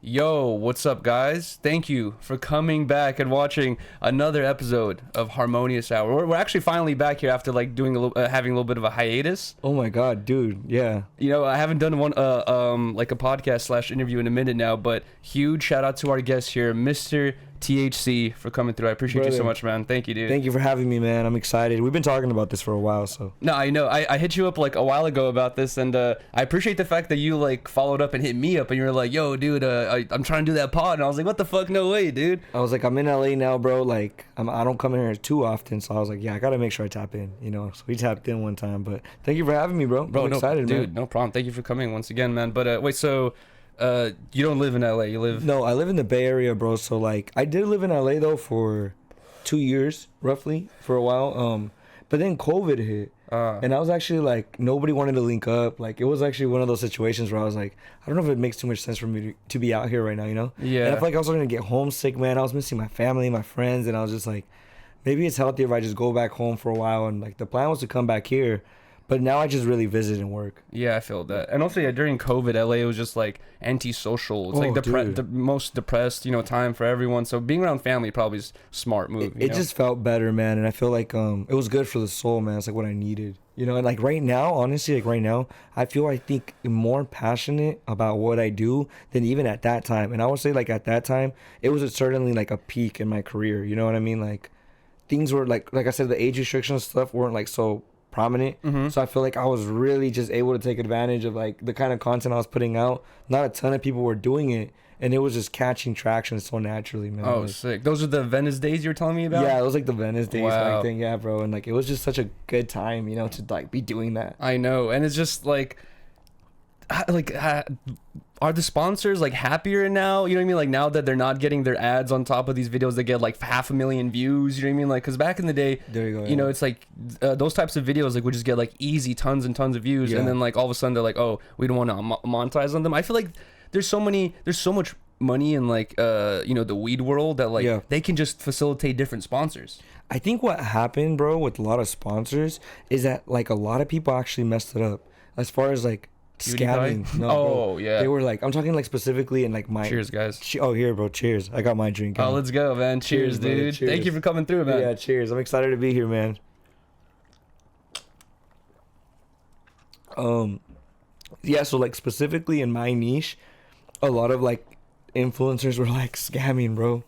Yo, what's up, guys? Thank you for coming back and watching another episode of Harmonious Hour. We're actually finally back here after like doing having a little bit of a hiatus. Oh my god, dude, yeah. You know, I haven't done one like a podcast / interview in a minute now, but huge shout out to our guest here, Mr. THC, for coming through. I appreciate you so much, man. Thank you, dude. Thank you for having me, man. I'm excited. We've been talking about this for a while, so. No, I know. I hit you up like a while ago about this, and I appreciate the fact that you like followed up and hit me up, and you were like, "Yo, dude, I'm trying to do that pod," and I was like, "What the fuck? No way, dude." I was like, I'm in LA now, bro. Like, I don't come in here too often, so I was like, yeah, I gotta make sure I tap in, you know. So we tapped in one time, but thank you for having me, bro. I'm excited, dude. man. No problem. Thank you for coming once again, man. But wait, so. You don't live in LA. You live. No, I live in the Bay Area, bro. So like, I did live in LA though for 2 years, roughly, for a while. But then COVID hit, and I was actually like, nobody wanted to link up. Like, it was actually one of those situations where I was like, I don't know if it makes too much sense for me to be out here right now, you know? Yeah. And I feel like I was starting to get homesick, man. I was missing my family, my friends, and I was just like, maybe it's healthier if I just go back home for a while. And like, the plan was to come back here. But now I just really visit and work. Yeah, I feel that. And also, yeah, during COVID, LA was just like antisocial. It's like the most depressed, time for everyone. So being around family probably is a smart move. It just felt better, man. And I feel like it was good for the soul, man. It's like what I needed. And like right now, honestly, like right now, I think more passionate about what I do than even at that time. And I would say like at that time, it was certainly like a peak in my career. You know what I mean? Like things were like I said, the age restriction stuff weren't like so prominent. So I feel like I was really just able to take advantage of like the kind of content I was putting out. Not a ton of people were doing it, and it was just catching traction so naturally, man. Oh, sick. Those are the Venice days you were telling me about? Yeah, it was like the Venice days wow. thing. Yeah, bro. And like it was just such a good time, to like be doing that. I know. And it's just like are the sponsors like happier now? You know what I mean? Like now that they're not getting their ads on top of these videos that get like 500,000 views. You know what I mean? Like, because back in the day, there you go. It's like those types of videos like would just get like easy tons and tons of views, and then like all of a sudden they're like, oh, we don't want to monetize on them. I feel like there's so much money in like the weed world that like they can just facilitate different sponsors. I think what happened, bro, with a lot of sponsors is that like a lot of people actually messed it up as far as like scamming. No, bro. Yeah, they were like, I'm talking like specifically in like my cheers, guys. Here, bro, cheers. I got my drink. Oh, let's go, man. Cheers, dude. Cheers. Thank you for coming through, man. Yeah, cheers. I'm excited to be here, man. Yeah, so like specifically in my niche, a lot of like influencers were like scamming, bro.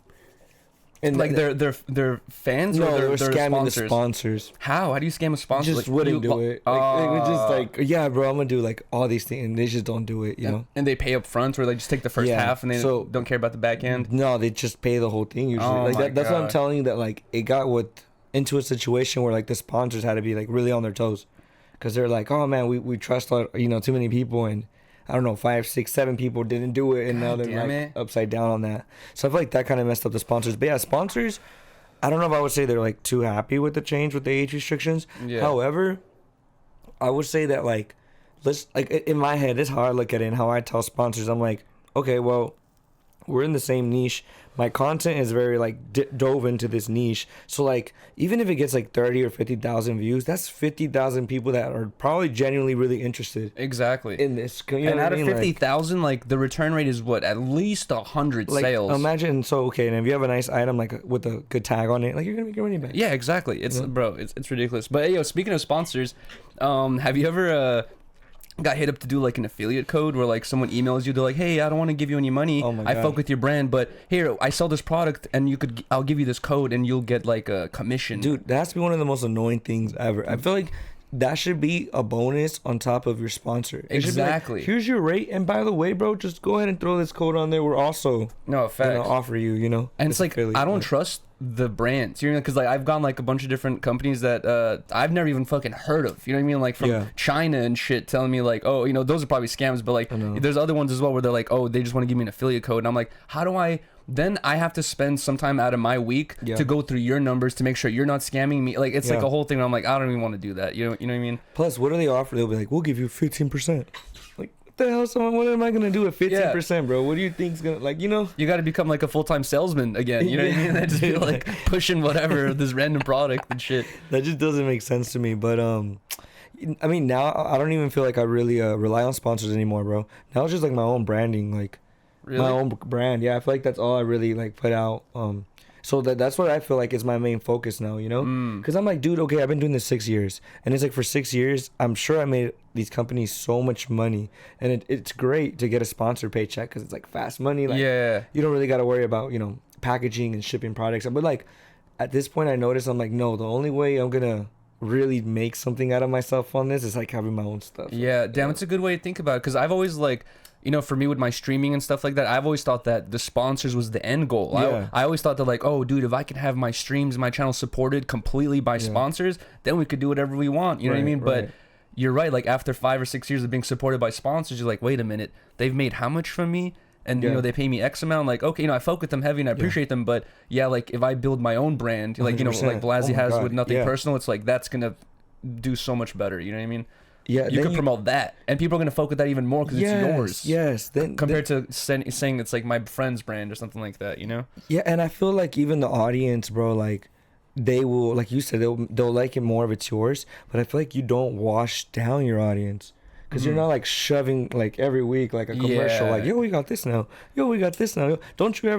And like they're fans, no, or they were they're scamming sponsors? the sponsors. How do you scam a sponsor? Just wouldn't do it. Like, they would just like, yeah, bro, I'm gonna do like all these things, and they just don't do it, you know. And they pay up front, or they just take the first half, and they don't care about the back end. No, they just pay the whole thing usually. That's what I'm telling you. That like it got into a situation where like the sponsors had to be like really on their toes, because they're like, oh man, we trust too many people, and I don't know, 5, 6, 7 people didn't do it, and now they're like upside down on that. So I feel like that kind of messed up the sponsors. But yeah, sponsors, I don't know if I would say they're like too happy with the change with the age restrictions. Yeah. However, I would say that like in my head, this is how I look at it and how I tell sponsors. I'm like, okay, well, we're in the same niche. My content is very like dove into this niche. So like even if it gets like 30 or 50,000 views, that's 50,000 people that are probably genuinely really interested. Exactly. In this. And out of 50,000, like the return rate is what? At least 100 sales. Imagine, and if you have a nice item like with a good tag on it, like you're gonna make your money back. Yeah, exactly. It's bro, it's ridiculous. But hey, speaking of sponsors, have you ever got hit up to do like an affiliate code where like someone emails you, they're like, hey, I don't want to give you any money, I fuck with your brand, but here, I sell this product and I'll give you this code and you'll get like a commission? Dude, that has to be one of the most annoying things ever. I feel like that should be a bonus on top of your sponsor. Exactly. Like, here's your rate, and by the way, bro, just go ahead and throw this code on there. We're also gonna offer you, and it's like I don't trust the brands, because like I've gone like a bunch of different companies that I've never even fucking heard of, you know what I mean, like from China and shit, telling me like, oh, those are probably scams, but like there's other ones as well where they're like, oh, they just want to give me an affiliate code, and I'm like, how do I then I have to spend some time out of my week to go through your numbers to make sure you're not scamming me. Like it's like a whole thing where I'm like, I don't even want to do that. You know what I mean? Plus, what do they offer? They'll be like, we'll give you 15%. Like, what the hell? What am I gonna do with 15%, bro? What do you think's gonna You got to become like a full-time salesman again. You know what I mean? Just be like pushing whatever this random product and shit. That just doesn't make sense to me. But I mean, now I don't even feel like I really rely on sponsors anymore, bro. Now it's just like my own branding, like. Really? My own brand. Yeah, I feel like that's all I really like put out. So that's what I feel like is my main focus now, you know? Because I'm like, dude, okay, I've been doing this 6 years. And it's like for 6 years, I'm sure I made these companies so much money. And it's great to get a sponsor paycheck because it's like fast money. Like, yeah. You don't really got to worry about, packaging and shipping products. But like at this point, I noticed I'm like, no, the only way I'm going to really make something out of myself on this is like having my own stuff. Yeah, damn, it's a good way to think about it because I've always like, for me with my streaming and stuff like that, I've always thought that the sponsors was the end goal. Yeah. I always thought that like, oh, dude, if I can have my streams, my channel supported completely by sponsors, then we could do whatever we want. You know what I mean? But you're right. Like after 5 or 6 years of being supported by sponsors, you're like, wait a minute, they've made how much from me? And, they pay me X amount. Like, okay, I fuck with them heavy and I appreciate them. But yeah, like if I build my own brand, like, like Blasey has with Nothing Personal, it's like, that's going to do so much better. You know what I mean? Yeah, you can promote that, and people are gonna fuck with that even more because it's yours. Yes, compared to saying it's like my friend's brand or something like that, Yeah, and I feel like even the audience, bro, like they will, like you said, they'll like it more if it's yours. But I feel like you don't wash down your audience. Because you're not like shoving like every week like a commercial like, yo, we got this now, don't you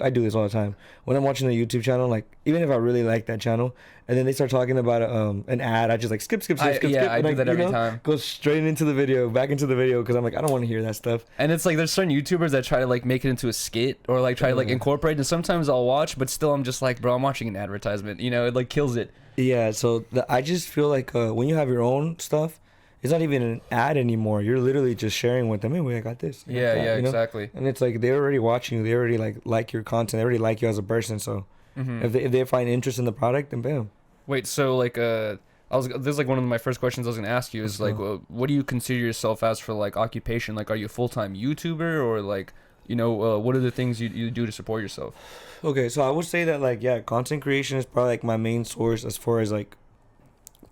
I do this all the time when I'm watching the YouTube channel, like even if I really like that channel and then they start talking about an ad, I just like skip I do that every time, go straight into the video, back into the video, because I'm like, I don't want to hear that stuff. And it's like there's certain YouTubers that try to like make it into a skit or like try to like incorporate, and sometimes I'll watch but still I'm just like, bro, I'm watching an advertisement, it like kills it. So I just feel like when you have your own stuff, it's not even an ad anymore. You're literally just sharing with them. Hey, wait, I got this. Exactly. And it's like they're already watching you. They already like your content. They already like you as a person. So if they find interest in the product, then bam. Wait, so like this is like one of my first questions I was gonna ask you is like, what do you consider yourself as for like occupation? Like, are you a full-time YouTuber or like, what are the things you do to support yourself? Okay, so I would say that like, yeah, content creation is probably like my main source as far as like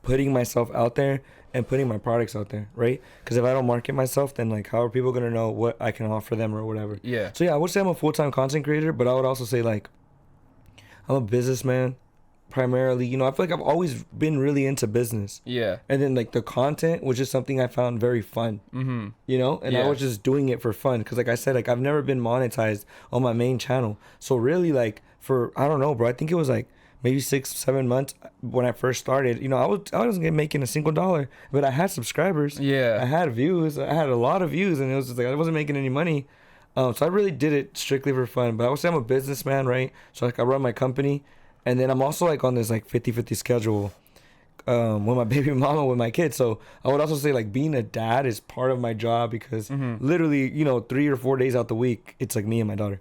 putting myself out there and putting my products out there, right? Because if I don't market myself, then like how are people gonna know what I can offer them or whatever? Yeah. So yeah, I would say I'm a full-time content creator, but I would also say like I'm a businessman primarily. I feel like I've always been really into business. Yeah. And then like the content was just something I found very fun. And I was just doing it for fun because like I said, like I've never been monetized on my main channel. So really like for, I don't know, bro, I think it was like maybe 6-7 months when I first started, I wasn't making a single dollar, but I had subscribers. Yeah. I had views. I had a lot of views, and it was just like I wasn't making any money. So I really did it strictly for fun. But I would say I'm a businessman, right? So like I run my company, and then I'm also like on this like 50-50 schedule with my baby mama, with my kids. So I would also say like being a dad is part of my job because literally, 3 or 4 days out the week, it's like me and my daughter.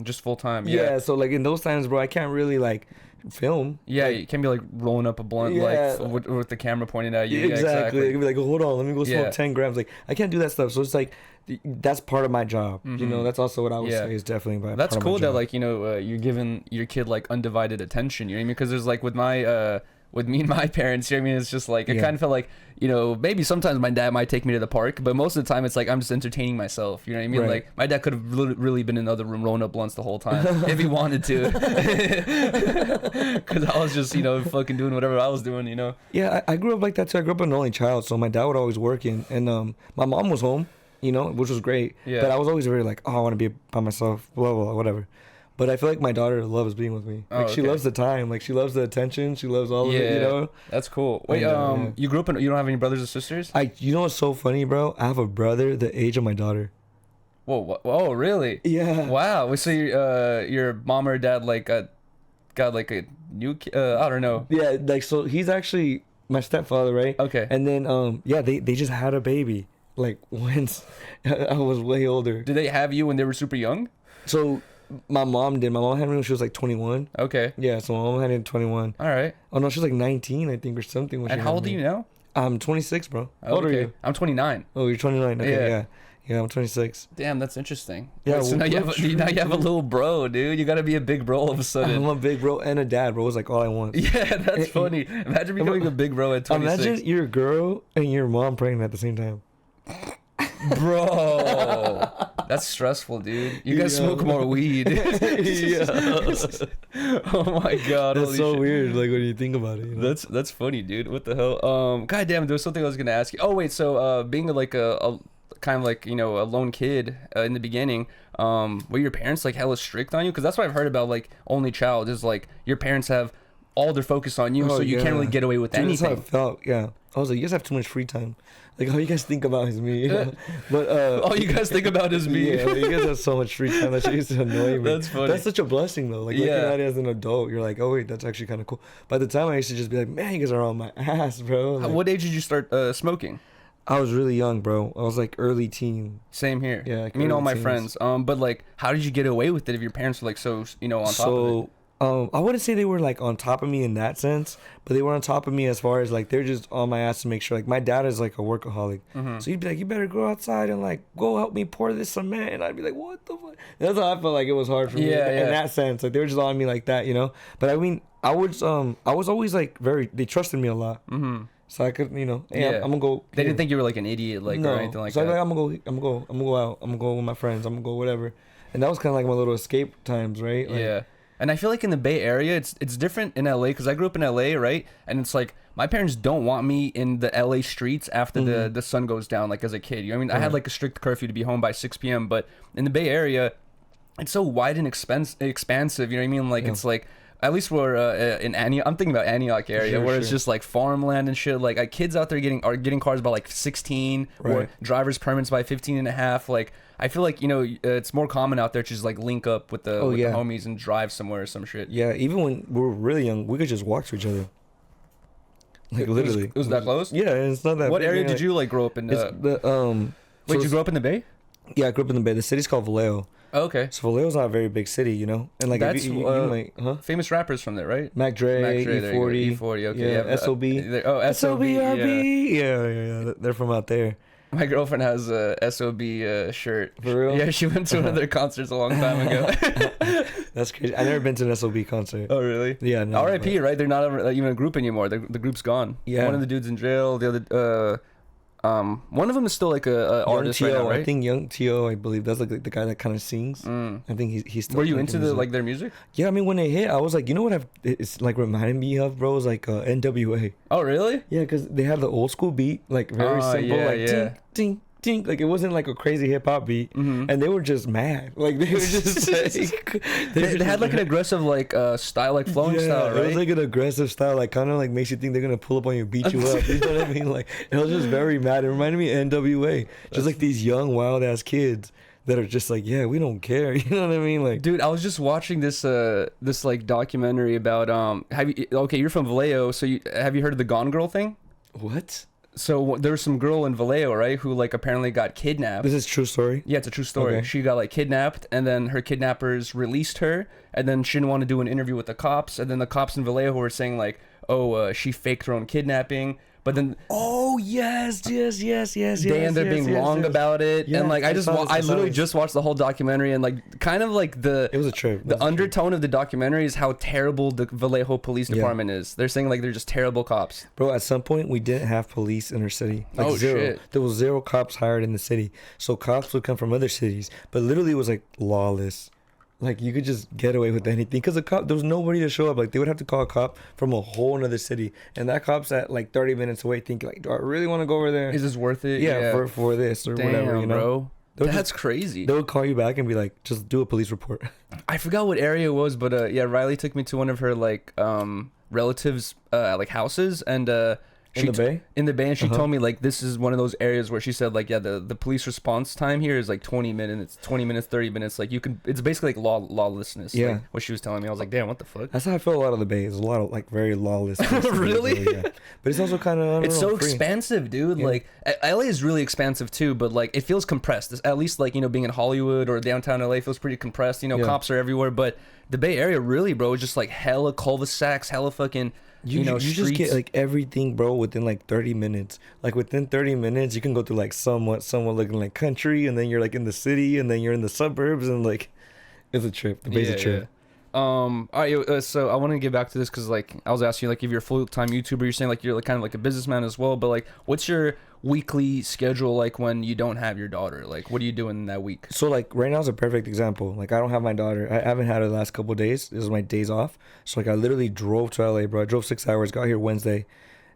Just full time. Yeah. So like in those times, bro, I can't really like film. Yeah, you can't be like rolling up a blunt like with the camera pointing at you. Exactly. You can be like, hold on, let me go smoke 10 grams. Like I can't do that stuff. So it's like that's part of my job. That's also what I would say is definitely that's part cool of my that job. like you're giving your kid like undivided attention. You know what I mean? Because there's like with my with me and my parents, you know what I mean? It's just like, it kind of felt like, maybe sometimes my dad might take me to the park, but most of the time it's like, I'm just entertaining myself. You know what I mean? Right. Like, my dad could have really been in another room rolling up blunts the whole time if he wanted to. Because I was just, fucking doing whatever I was doing, Yeah, I grew up like that too. I grew up an only child, so my dad would always work and my mom was home, which was great. Yeah. But I was always very like, oh, I want to be by myself, blah, blah, whatever. But I feel like my daughter loves being with me. Like she loves the time. Like she loves the attention. She loves all of it, That's cool. Wait, you grew up you don't have any brothers or sisters? You know what's so funny, bro? I have a brother the age of my daughter. Whoa, oh, really? Yeah. Wow. So your mom or dad like got like a new kid? I don't know. Yeah, like so he's actually my stepfather, right? Okay. And then they just had a baby like once I was way older. Did they have you when they were super young? So my mom did. My mom had me when she was like 21. Okay. Yeah, so my mom had me at 21. All right. Oh no, she was like 19, I think, or something. And how old are you now? I'm 26, bro. How old are you? I'm 29. Oh, you're 29. Okay, yeah, I'm 26. Damn, that's interesting. Yeah. So now you have a little bro, dude. You gotta be a big bro all of a sudden. I'm a big bro and a dad, bro. It's like all I want. Yeah, that's funny. Imagine becoming a big bro at 26. Imagine you're a girl and your mom pregnant at the same time. Bro, that's stressful, dude. You guys smoke more weed. Yeah. Oh my god, that's so weird. Like when you think about it. That's funny, dude. What the hell? God damn, there was something I was gonna ask you. Oh wait, so being like a kind of like, you know, a lone kid in the beginning, were your parents like hella strict on you? Because that's what I've heard about, like, only child is like your parents have all their focus on you, so you can't really get away with anything. That's how I felt. Yeah, I was like, you guys have too much free time. Like, all you guys think about is me. But all you guys think about is me. Yeah, you guys have so much free time. That shit used to annoy me. That's funny. That's such a blessing though. Like, looking at it as an adult, you're like, oh wait, that's actually kind of cool. By the time I used to just be like, man, you guys are on my ass, bro. Like, what age did you start smoking? I was really young, bro. I was like early teen. Same here. Yeah, like I mean, all my teens. friends. But like, how did you get away with it if your parents were like so, you know, on top of it? I wouldn't say they were like on top of me in that sense, but they were on top of me as far as like they're just on my ass to make sure. Like, my dad is like a workaholic, so he'd be like, "You better go outside and like go help me pour this cement," and I'd be like, "What the fuck?" And that's how I felt like it was hard for me in that sense. Like, they were just on me like that, you know. But I mean, I was always like they trusted me a lot. So I could, you know, hey, I'm gonna go. They didn't think you were like an idiot, like, or anything like that. So I'm gonna go out. I'm gonna go with my friends. I'm gonna go whatever. And that was kind of like my little escape times, right? Like, yeah. And I feel like in the Bay Area, it's different in LA, because I grew up in LA, right? And it's like, my parents don't want me in the LA streets after the sun goes down, like, as a kid. You know what I mean? I had like a strict curfew to be home by 6 p.m. But in the Bay Area, it's so wide and expansive. You know what I mean? Like, it's like, at least we're in Antioch. I'm thinking about Antioch area, where it's just like farmland and shit. Like, kids out there getting cars by like 16, or driver's permits by 15 and a half. Like, I feel like, you know, it's more common out there to just like link up with the homies and drive somewhere or some shit. Yeah, even when we were really young, we could just walk to each other. Like, literally. It was that close? Yeah, it's not that. What area did you like grow up in? Wait, you grew up in the Bay? Yeah, I grew up in the Bay. The city's called Vallejo. Oh, okay. So Vallejo's not a very big city, you know? And like, that's you might, famous rappers from there, right? Mac Dre, E40. E40, okay. Yeah, SOB. SOBRB. Yeah. They're from out there. My girlfriend has a SOB shirt. For real? Yeah, she went to one of their concerts a long time ago. That's crazy. I've never been to an SOB concert. Oh, really? Yeah. No, R.I.P., right? They're not even a group anymore. The group's gone. Yeah. One of the dudes in jail. The other... one of them is still like a artist right now, right? I think Young T.O., I believe that's like the guy that kind of sings. I think he's still. Were you into their music? Yeah, I mean, when it hit, I was like, you know what it's like reminding me of, bro, is like NWA. Oh, really? Yeah, because they had the old school beat, like very simple, like tink, tink, tink. Like, it wasn't like a crazy hip hop beat, and they were just mad. Like, they were just like, they had like an aggressive like style, like flowing style, right? It was like an aggressive style, like kind of like makes you think they're gonna pull up on you, beat you up. You know what I mean? Like, it was just very mad. It reminded me of NWA, just like these young wild ass kids that are just like, yeah, we don't care. You know what I mean? Like, dude, I was just watching this like documentary about you're from Vallejo, so have you heard of the Gone Girl thing? What? So there was some girl in Vallejo, right, who like apparently got kidnapped. This is a true story? Yeah, it's a true story. Okay. She got like kidnapped, and then her kidnappers released her, and then she didn't want to do an interview with the cops, and then the cops in Vallejo were saying like, oh, she faked her own kidnapping. But then, yes. They end up being wrong about it, and like I literally just watched the whole documentary, and like kind of like it was a trip. The undertone of the documentary is how terrible the Vallejo police department is. They're saying like they're just terrible cops. Bro, at some point we didn't have police in our city. Like, zero. Shit. There was 0 cops hired in the city, so cops would come from other cities, but literally it was like lawless. Like, you could just get away with anything because there was nobody to show up. Like, they would have to call a cop from a whole another city, and that cop's at like 30 minutes away, thinking like, do I really want to go over there? Is this worth it? Yeah. For this or whatever, you know. Bro, that's crazy. They would call you back and be like, just do a police report. I forgot what area it was, but Riley took me to one of her like relatives like houses, and in the Bay, and she told me like this is one of those areas where she said like, yeah, the police response time here is like 20 minutes, 30 minutes. Like, it's basically like lawlessness. Yeah, like, what she was telling me, I was like, damn, what the fuck? That's how I feel a lot of the Bay. There's a lot of like very lawless. Really? Yeah. But it's also kind of so expansive, dude. Yeah. Like, LA is really expansive too, but like it feels compressed. At least like, you know, being in Hollywood or downtown LA feels pretty compressed. You know, cops are everywhere, but the Bay Area really, bro, is just like hella cul-de-sacs, hella fucking. You just get like everything, bro, within like 30 minutes. Like, within 30 minutes, you can go through like somewhat looking like country, and then you're like in the city, and then you're in the suburbs, and like it's a trip. The Bay's a trip. All right, so I want to get back to this because like I was asking you like if you're a full-time YouTuber, you're saying like you're like kind of like a businessman as well, but like what's your weekly schedule like when you don't have your daughter? Like, what are you doing in that week? So like right now is a perfect example. Like, I don't have my daughter. I haven't had her the last couple of days. This is my days off. So like I literally drove to LA, bro. I drove 6 hours, got here Wednesday,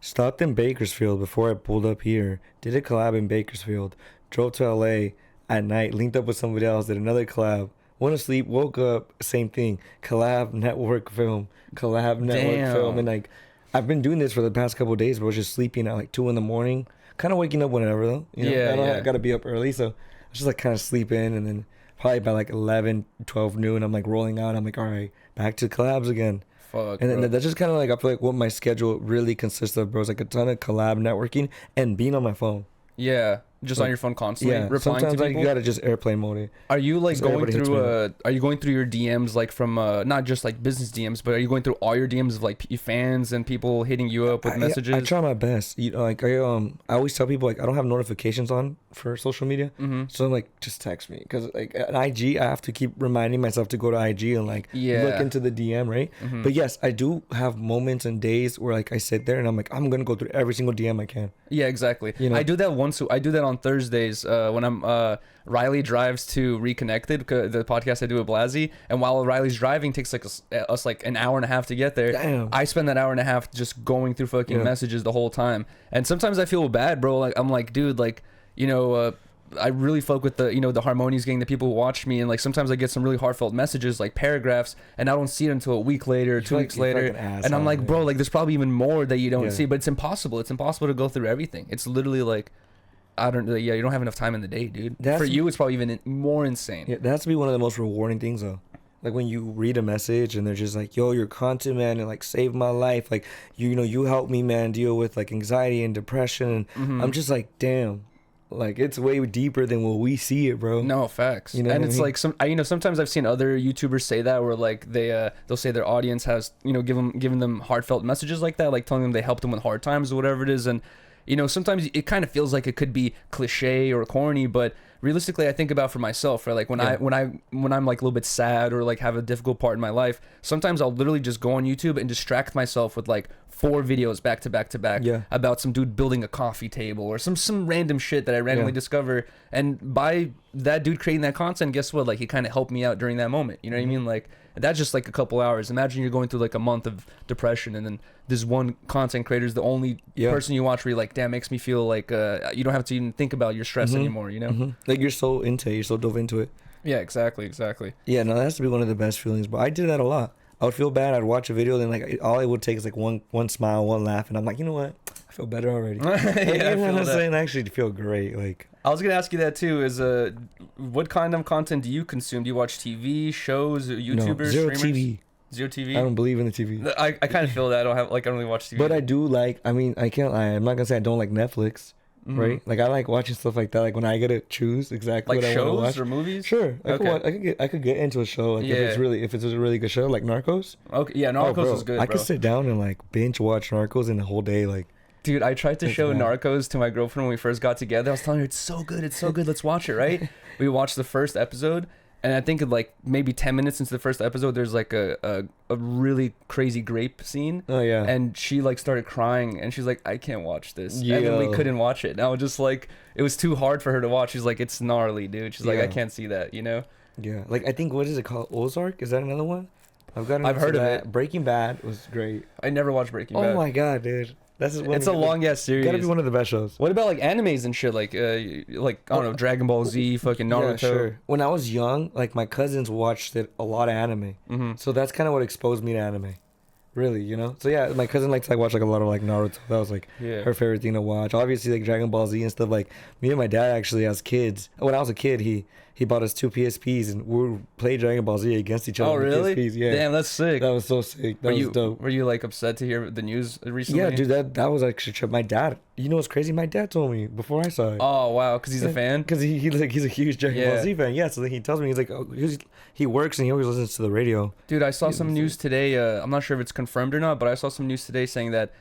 stopped in Bakersfield before I pulled up here, did a collab in Bakersfield, drove to LA at night, linked up with somebody else, did another collab, went to sleep, woke up, same thing, collab network film, and like I've been doing this for the past couple of days, bro. Just sleeping at like 2 a.m, kind of waking up whenever though. You know? I gotta be up early, so I just like kind of sleep in, and then probably by like 11, 12 noon, I'm like rolling out. I'm like, all right, back to collabs again. Fuck, and then that's just kind of like, I feel like what my schedule really consists of, bro. It's like a ton of collab networking and being on my phone. Yeah, just on your phone constantly. Yeah, replying sometimes to people? you gotta just airplane mode it. Are you like going through are you going through your DMs like from not just like business DMs, but are you going through all your DMs of like fans and people hitting you up with messages? I try my best. You know, like I always tell people like I don't have notifications on for social media, so I'm like, just text me, because like at IG I have to keep reminding myself to go to IG and like look into the DM, right? But yes, I do have moments and days where like I sit there and I'm like, I'm gonna go through every single DM I can. Yeah, exactly. You know? I do that on Thursdays when I'm Riley drives to Reconnected, the podcast I do with Blasey, and while Riley's driving, takes like us like an hour and a half to get there. Damn. I spend that hour and a half just going through fucking messages the whole time, and sometimes I feel bad, bro. Like I'm like, dude, like, you know, I really fuck with the, you know, the Harmonious gang, the people who watch me, and like sometimes I get some really heartfelt messages, like paragraphs, and I don't see it until a week later or 2 weeks later, and I'm like, bro, like there's probably even more that you don't see, but it's impossible to go through everything. It's literally like, I don't know. Yeah, you don't have enough time in the day, dude. For you, it's probably even more insane. Yeah, that has to be one of the most rewarding things, though. Like when you read a message and they're just like, "Yo, your content, man, and like saved my life. Like you know, you helped me, man, deal with like anxiety and depression." And I'm just like, damn. Like it's way deeper than what we see it, bro. No, facts. You know, and it's like sometimes I've seen other YouTubers say that, where like they'll say their audience has, you know, giving them heartfelt messages like that, like telling them they helped them with hard times or whatever it is. And you know, sometimes it kind of feels like it could be cliche or corny, but realistically, I think about for myself, right? Like when I'm like a little bit sad or like have a difficult part in my life, sometimes I'll literally just go on YouTube and distract myself with like 4 videos back to back about some dude building a coffee table or some random shit that I randomly discover. And by that dude creating that content, guess what? Like he kind of helped me out during that moment. You know what I mean? Like that's just like a couple hours. Imagine you're going through like a month of depression, and then this one content creator is the only person you watch where you're like, damn, makes me feel like you don't have to even think about your stress anymore, you know? Like you're so into it, you're so dove into it. Yeah, exactly. Yeah, no, that has to be one of the best feelings, bro. I did that a lot. I would feel bad, I'd watch a video, then like all it would take is like one smile, one laugh, and I'm like, you know what? I feel better already. I actually feel great. Like I was gonna ask you that too. Is what kind of content do you consume? Do you watch TV shows, YouTubers, no, zero streamers? TV. Zero TV. I don't believe in the TV. I kind of feel that. I don't really watch TV. But I do like. I mean, I can't lie. I'm not gonna say I don't like Netflix. Right? Like I like watching stuff like that. Like when I get to choose exactly like what I want to watch. Shows or movies. Sure. I could get into a show. Like if it's a really good show, like Narcos. Okay. Yeah, Narcos is good. I could sit down and like binge watch Narcos in a whole day. Like. Dude, I tried to show Narcos to my girlfriend when we first got together. I was telling her, it's so good, let's watch it, right? We watched the first episode, and I think like maybe 10 minutes into the first episode, there's like a really crazy grape scene. Oh, yeah. And she like started crying, and she's like, I can't watch this. And then we couldn't watch it. And I was just like, it was too hard for her to watch. She's like, it's gnarly, dude. She's like, I can't see that, you know? Yeah. Like, I think, what is it called? Ozark? Is that another one? I've heard of it. Breaking Bad was great. I never watched Breaking Bad. Oh, my God, dude. It's a long ass series. Gotta be one of the best shows. What about like animes and shit? Like I don't know, Dragon Ball Z, fucking Naruto. Yeah, sure. When I was young, like my cousins watched a lot of anime, so that's kind of what exposed me to anime. Really, you know. So yeah, my cousin likes to watch like a lot of like Naruto. That was like her favorite thing to watch. Obviously, like Dragon Ball Z and stuff. Like me and my dad actually, as kids, when I was a kid, he bought us 2 PSPs and we would play Dragon Ball Z against each other. Oh really? PSPs. Yeah. Damn, that's sick. That was so sick. That was dope. Were you like upset to hear the news recently? Yeah, dude. That was actually my dad. You know what's crazy? My dad told me before I saw it. Oh wow, because he's a fan. Because he's a huge Dragon Ball Z fan. Yeah, so then he tells me he's like, he works and he always listens to the radio. Dude, I saw some news today. I'm not sure if it's confirmed or not, but I saw some news today saying that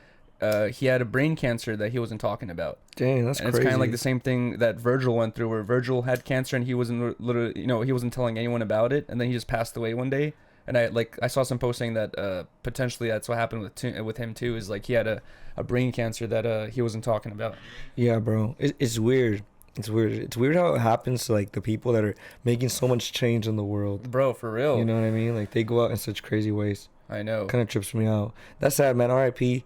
he had a brain cancer that he wasn't talking about. Dang, that's crazy. It's kind of like the same thing that Virgil went through, where Virgil had cancer and he wasn't literally, he wasn't telling anyone about it, and then he just passed away one day. And I saw some post saying that potentially that's what happened with him too. Is like he had a brain cancer that he wasn't talking about. Yeah, bro, it's weird. It's weird. It's weird how it happens to like the people that are making so much change in the world. Bro, for real. You know what I mean? Like they go out in such crazy ways. I know. Kind of trips me out. That's sad, man. R.I.P.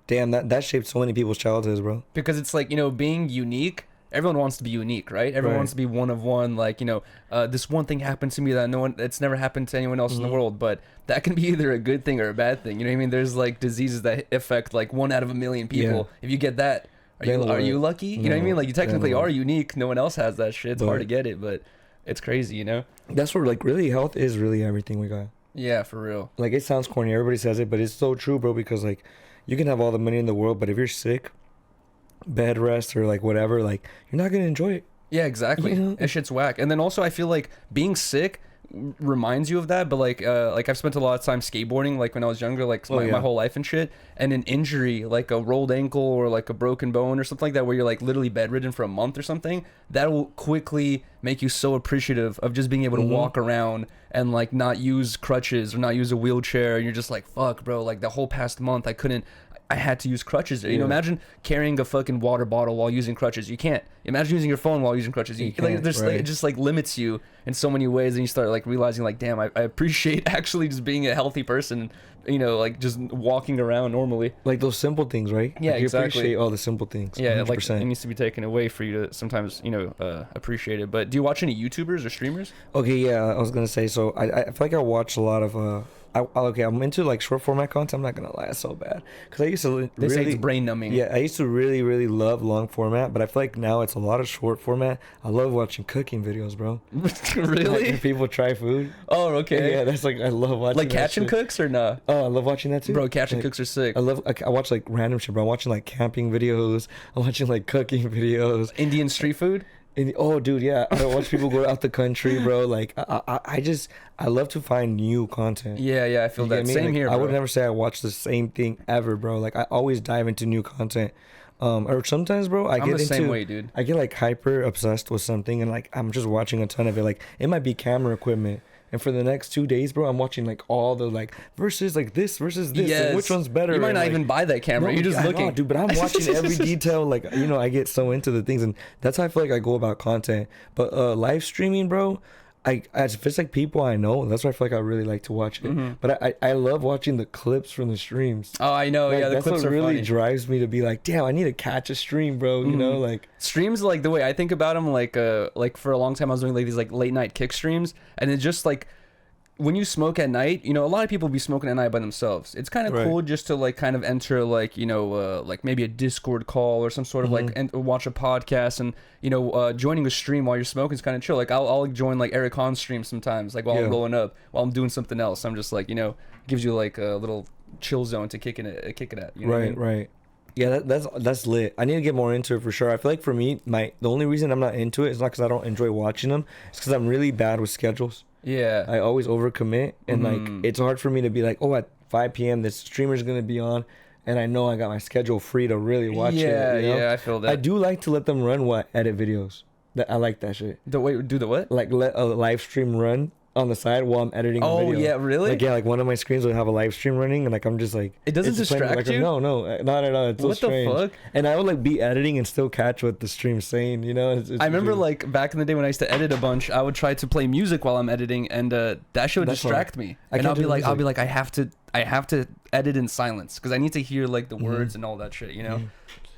Damn, that shaped so many people's childhoods, bro. Because it's like, being unique everyone wants to be unique, right? Everyone wants to be one of one. Like, you know, this one thing happened to me that it's never happened to anyone else in the world. But that can be either a good thing or a bad thing. You know what I mean? There's like diseases that affect like 1 out of a million people. If you get that, are you lucky? You know what I mean? Like, you technically are unique. No one else has that shit. It's hard to get it, but it's crazy, you know? That's where, like, really health is really everything we got. Yeah, for real. Like, it sounds corny. Everybody says it, but it's so true, bro, because, like, you can have all the money in the world, but if you're sick, bed rest, or, like, whatever, like, you're not going to enjoy it. Yeah, exactly. You know? That shit's whack. And then also, I feel like being sick reminds you of that, but like I've spent a lot of time skateboarding, like when I was younger, like my whole life and shit, and an injury like a rolled ankle or like a broken bone or something like that, where you're like literally bedridden for a month or something, that will quickly make you so appreciative of just being able to walk around and like not use crutches or not use a wheelchair, and you're just like, fuck, bro, like the whole past month I had to use crutches. You know, imagine carrying a fucking water bottle while using crutches. You can't. Imagine using your phone while using crutches. You can't, like, it just like limits you in so many ways, and you start like realizing like, damn, I appreciate actually just being a healthy person. You know, like just walking around normally. Like those simple things, right? Yeah, like you exactly. appreciate all the simple things. Yeah, 100%. like it needs to be taken away for you to sometimes, you know, appreciate it. But do you watch any YouTubers or streamers? Okay, yeah, I was gonna say. So I feel like I watch a lot of I'm into like short format content. I'm not gonna lie, it's so bad because I used to They say it's brain numbing. Yeah, I used to really love long format, but I feel like now it's a lot of short format. I love watching cooking videos, bro. Really? Like, people try food. Oh, okay. Yeah, that's like I love watching. Like Catch and Cooks or nah? Oh, I love watching that too. Bro, Catch and Cooks are sick. I watch like random shit, bro. I'm watching like camping videos. I'm watching like cooking videos. Indian street food. Oh, dude, yeah. I watch people go out the country, bro. Like, I love to find new content. Yeah, I feel that. Same like, here, bro. I would never say I watch the same thing ever, bro. Like, I always dive into new content. Or sometimes, bro, I'm the same way, dude. I get like hyper obsessed with something, and like I'm just watching a ton of it. Like, it might be camera equipment. And for the next 2 days, bro, I'm watching like all the like versus like this versus this. Yes. And which one's better? You might not like, even buy that camera. You're just looking. Dude, but I'm watching every detail. Like, you know, I get so into the things, and that's how I feel like I go about content. But live streaming, bro, if it's like people I know, that's why I feel like I really like to watch it. But I love watching the clips from the streams. Oh, I know. Like, yeah, the clips what are really funny. drives me to be like, damn, I need to catch a stream, bro. You know, like streams, like the way I think about them, like for a long time I was doing like these like late night kick streams, and it's just like, when you smoke at night, you know, a lot of people be smoking at night by themselves. It's kind of cool just to like kind of enter like, you know, like maybe a Discord call or some sort of like watch a podcast, and, you know, joining a stream while you're smoking is kind of chill. Like I'll join like Eric Hahn's stream sometimes, like while I'm blowing up, while I'm doing something else. I'm just like, you know, gives you like a little chill zone to kick it at. You know what I mean? Right. Yeah, that's lit. I need to get more into it for sure. I feel like for me, the only reason I'm not into it is not because I don't enjoy watching them. It's because I'm really bad with schedules. Yeah, I always overcommit, and like it's hard for me to be like, oh, at 5 p.m. this streamer's gonna be on, and I know I got my schedule free to really watch it. You know? Yeah, I feel that. I do like to let them run edit videos. I like that shit. Do the what? Like let a live stream run on the side while I'm editing a video. Oh, yeah, really? Like, yeah, like one of my screens will have a live stream running, and like I'm just like, it doesn't distract you? No, not at all. It's so strange. What the fuck? And I would like be editing and still catch what the stream's saying, you know? I remember like back in the day when I used to edit a bunch, I would try to play music while I'm editing, and that shit would distract me. And I'll be like, I have to edit in silence because I need to hear like the words and all that shit, you know?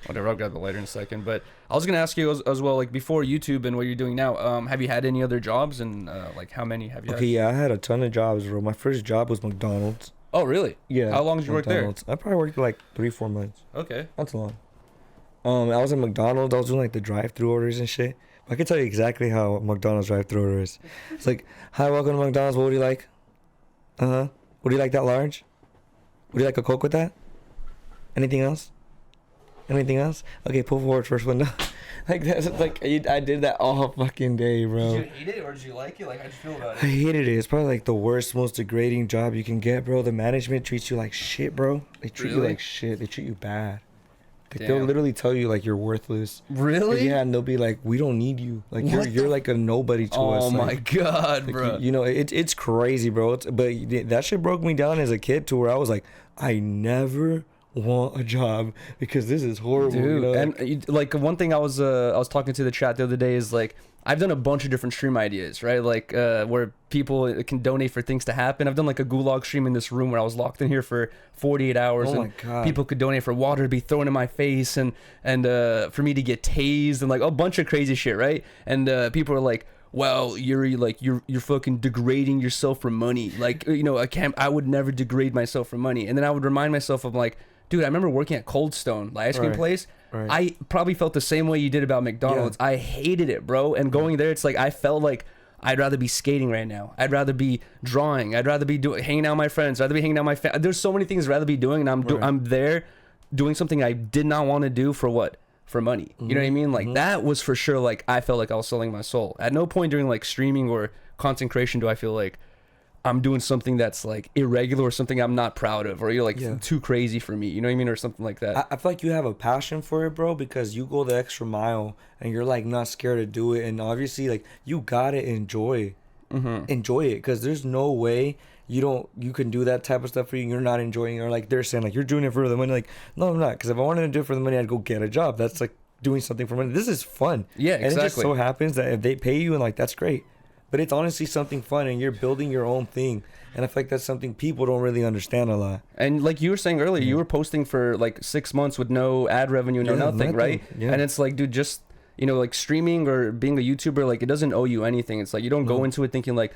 Whatever, I'll grab the lighter in a second. But I was gonna ask you as well, like before YouTube and what you're doing now, have you had any other jobs, and like how many have you had? Okay, yeah, I had a ton of jobs, bro. My first job was McDonald's. Oh, really? Yeah. How long did you work there? I probably worked like 3-4 months. Okay. That's long. I was at McDonald's. I was doing like the drive-through orders and shit. I can tell you exactly how McDonald's drive-through order is. It's like, hi, welcome to McDonald's. What would you like? Would you like that large? Would you like a Coke with that? Anything else? Anything else? Okay, pull forward first window. Like that's like I did that all fucking day, bro. Did you hate it or did you like it? Like, how'd you feel about it? I hated it. It's probably like the worst, most degrading job you can get, bro. The management treats you like shit, bro. They treat you like shit. They treat you bad. They'll literally tell you like you're worthless. Really? Yeah, and they'll be like, we don't need you. Like you're like a nobody to us. Oh my god, like, bro. You know, it's crazy, bro. But that shit broke me down as a kid to where I was like, I never want a job because this is horrible, dude. You know? And like one thing I was talking to the chat the other day is like, I've done a bunch of different stream ideas, right? Like where people can donate for things to happen. I've done like a gulag stream in this room where I was locked in here for 48 hours. Oh and my God. People could donate for water to be thrown in my face and for me to get tased and like a bunch of crazy shit, right? And people are like, well, Yuriy, like you're fucking degrading yourself for money. Like, you know, I would never degrade myself for money. And then I would remind myself of like, dude, I remember working at Cold Stone, the ice cream place. Right. I probably felt the same way you did about McDonald's. Yeah. I hated it, bro. And going there, it's like I felt like I'd rather be skating right now. I'd rather be drawing. I'd rather be hanging out with my friends. I'd rather be hanging out with my family. There's so many things I'd rather be doing, and I'm there doing something I did not want to do for what? For money. You know what I mean? Like that was for sure. Like I felt like I was selling my soul. At no point during like streaming or content creation do I feel like I'm doing something that's like irregular or something I'm not proud of, or you're like too crazy for me, you know what I mean, or something like that. I feel like you have a passion for it, bro, because you go the extra mile and you're like not scared to do it, and obviously like you gotta enjoy it, because there's no way you can do that type of stuff for you and you're not enjoying it, or like they're saying like you're doing it for the money. Like, no, I'm not, because if I wanted to do it for the money, I'd go get a job. That's like doing something for money. This is fun. Yeah, exactly. And it just so happens that if they pay you, and like that's great. But it's honestly something fun, and you're building your own thing. And I feel like that's something people don't really understand a lot. And like you were saying earlier, you were posting for like 6 months with no ad revenue, nothing, right? Yeah. And it's like, dude, just, you know, like streaming or being a YouTuber, like it doesn't owe you anything. It's like you don't go into it thinking like,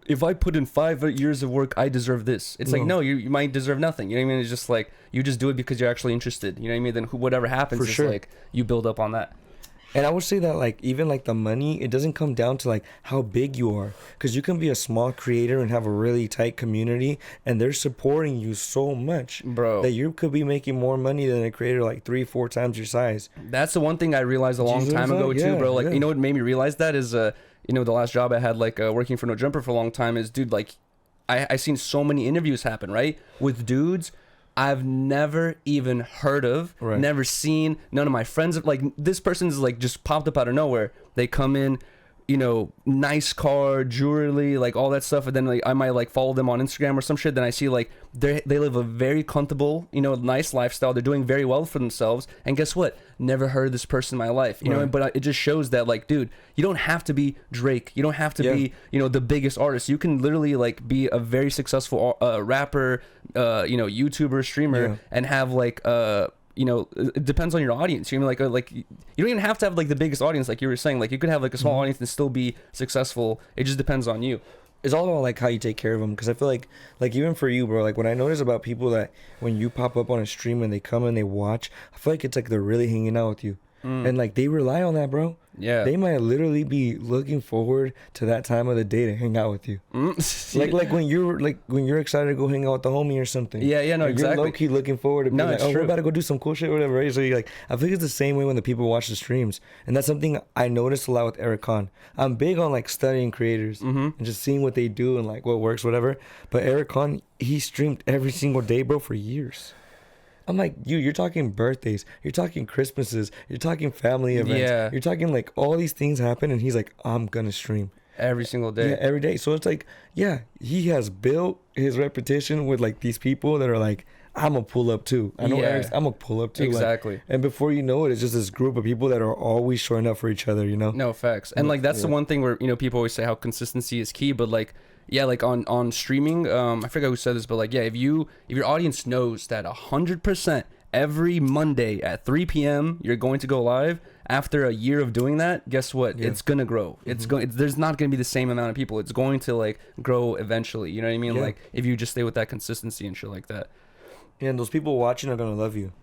if I put in 5 years of work, I deserve this. It's like, no, you might deserve nothing. You know what I mean? It's just like, you just do it because you're actually interested. You know what I mean? Then whatever happens, it's like you build up on that. And I would say that like even like the money, it doesn't come down to like how big you are, because you can be a small creator and have a really tight community, and they're supporting you so much, bro, that you could be making more money than a creator like 3-4 times your size. That's the one thing I realized a long time ago too, bro. Like you know what made me realize that is you know, the last job I had, like working for No Jumper for a long time, is, dude, like I seen so many interviews happen, right, with dudes I've never even heard of, never seen. None of my friends, like this person's like just popped up out of nowhere. They come in, you know, nice car, jewelry, like all that stuff, and then like I might like follow them on Instagram or some shit. Then I see like they live a very comfortable, you know, nice lifestyle. They're doing very well for themselves. And guess what? Never heard of this person in my life, you know. But it just shows that, like, dude, you don't have to be Drake. You don't have to be, you know, the biggest artist. You can literally like be a very successful rapper, you know, YouTuber, streamer, and have like you know, it depends on your audience. You know, like you don't even have to have like the biggest audience, like you were saying. Like you could have like a small audience and still be successful. It just depends on you. It's all about like how you take care of them, because I feel like even for you, bro, like when I notice about people that when you pop up on a stream and they come and they watch, I feel like it's like they're really hanging out with you, and like they rely on that, bro. Yeah, they might literally be looking forward to that time of the day to hang out with you. like when you're excited to go hang out with the homie or something. No, like exactly. You're low key looking forward to being like, we're about to go do some cool shit or whatever, right? So you like, I think it's the same way when the people watch the streams, and that's something I noticed a lot with Eric Khan. I'm big on like studying creators and just seeing what they do and like what works, whatever. But Eric Khan, he streamed every single day, bro, for years. I'm like, you're talking birthdays, you're talking Christmases, you're talking family events, you're talking like all these things happen, and he's like, I'm gonna stream every single day. Yeah, every day. So it's like, he has built his reputation with like these people that are like, I'm gonna pull up too. I know Eric's, I'm gonna pull up too. Exactly. Like, and before you know it, it's just this group of people that are always showing up for each other, you know? No, facts. And like that's the one thing where, you know, people always say how consistency is key, but like, like on streaming, I forget who said this, but like, if your audience knows that 100% every Monday at 3 p.m. you're going to go live, after a year of doing that, guess what? It's gonna grow. It's there's not gonna be the same amount of people. It's going to like grow eventually. You know what I mean? Like if you just stay with that consistency and shit like that. Yeah, and those people watching are gonna love you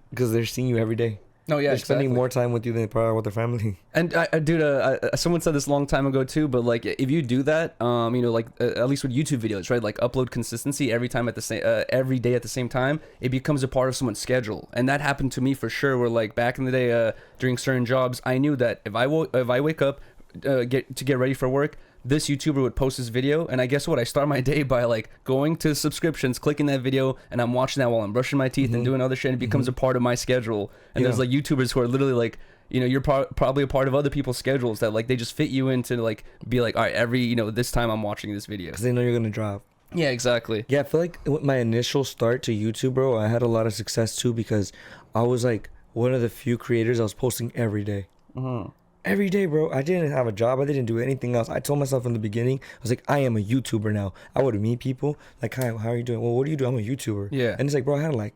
because they're seeing you every day. No, yeah, they're spending more time with you than they probably are with their family. And dude, someone said this a long time ago too, but like if you do that, you know, like at least with YouTube videos, right? Like upload consistency every time at the same, every day at the same time, it becomes a part of someone's schedule. And that happened to me for sure. Where like back in the day, during certain jobs, I knew that if I wake up, get ready for work, this YouTuber would post this video, and I guess what? I start my day by like going to subscriptions, clicking that video, and I'm watching that while I'm brushing my teeth and doing other shit, and it becomes a part of my schedule. And there's like YouTubers who are literally like, you know, you're probably a part of other people's schedules that like they just fit you into like be like, all right, every, you know, this time I'm watching this video because they know you're gonna drop. Yeah, exactly. Yeah, I feel like with my initial start to YouTube, bro, I had a lot of success too because I was like one of the few creators I was posting every day. every day, bro. I didn't have a job. I didn't do anything else. I told myself in the beginning, I was like, I am a YouTuber now. I would meet people like, hi, how are you doing? Well, what do you do? I'm a YouTuber. Yeah. And it's like, bro, I had like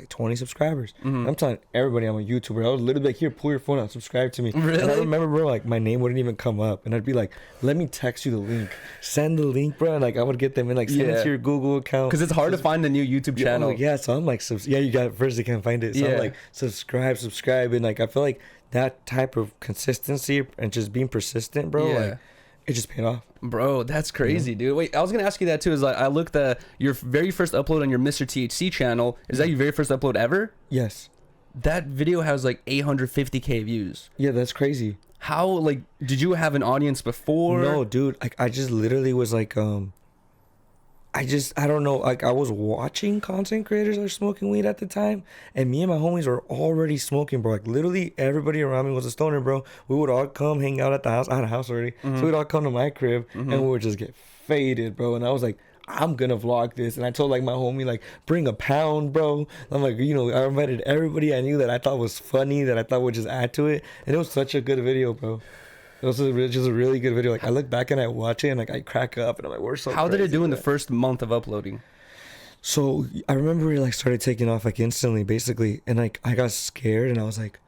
20 subscribers. I'm telling everybody I'm a YouTuber. I was literally like, here, pull your phone out, subscribe to me. Really? And I remember, bro, like my name wouldn't even come up, and I'd be like, let me text you the link, send the link, bro. And like I would get them and like send it to your Google account, because it's hard to find a new YouTube channel. Yeah, so I'm like, you got it first, you can't find it. So I'm like, subscribe, and like I feel like that type of consistency and just being persistent, bro, like it just paid off. Bro, that's crazy, dude. Wait, I was gonna ask you that too. Is like I looked at your very first upload on your Mr. THC channel. Is that your very first upload ever? Yes. That video has like 850K views. Yeah, that's crazy. How, like, did you have an audience before? No, dude. Like I just literally was like, I don't know, like I was watching content creators that were smoking weed at the time, and me and my homies were already smoking, bro. Like literally everybody around me was a stoner, bro. We would all come hang out at the house. I had a house already, so we'd all come to my crib and we would just get faded, bro. And I was like, I'm gonna vlog this, and I told like my homie, like, bring a pound, bro. I'm like, you know, I invited everybody I knew that I thought was funny, that I thought would just add to it, and it was such a good video, bro. It was just a really good video. Like I look back and I watch it and like I crack up and I'm like, we're so. How did it do in the first month of uploading? So I remember it like started taking off like instantly, basically, and like I got scared and I was like,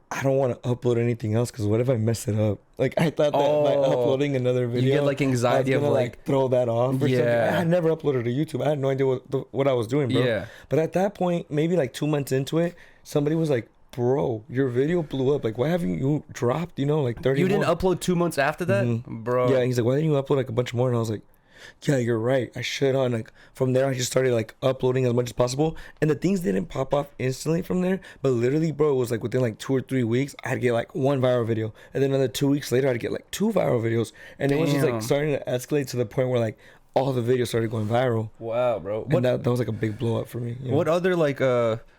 I don't want to upload anything else because what if I mess it up? Like I thought that by uploading another video, you get like anxiety of like throw that off or something. I had never uploaded to YouTube. I had no idea what I was doing, bro. Yeah. But at that point, maybe like 2 months into it, somebody was like, bro, your video blew up. Like, why haven't you dropped, you know, like 30 You didn't upload 2 months after that? Bro. Yeah, he's like, why didn't you upload like a bunch more? And I was like, yeah, you're right. I should. And like from there, I just started like uploading as much as possible. And the things didn't pop off instantly from there. But literally, bro, it was like within like 2 or 3 weeks, I'd get like 1 viral video. And then another 2 weeks later, I'd get like 2 viral videos. And it was just like starting to escalate to the point where like all the videos started going viral. Wow, bro. And that was like a big blow up for me. You know? What other like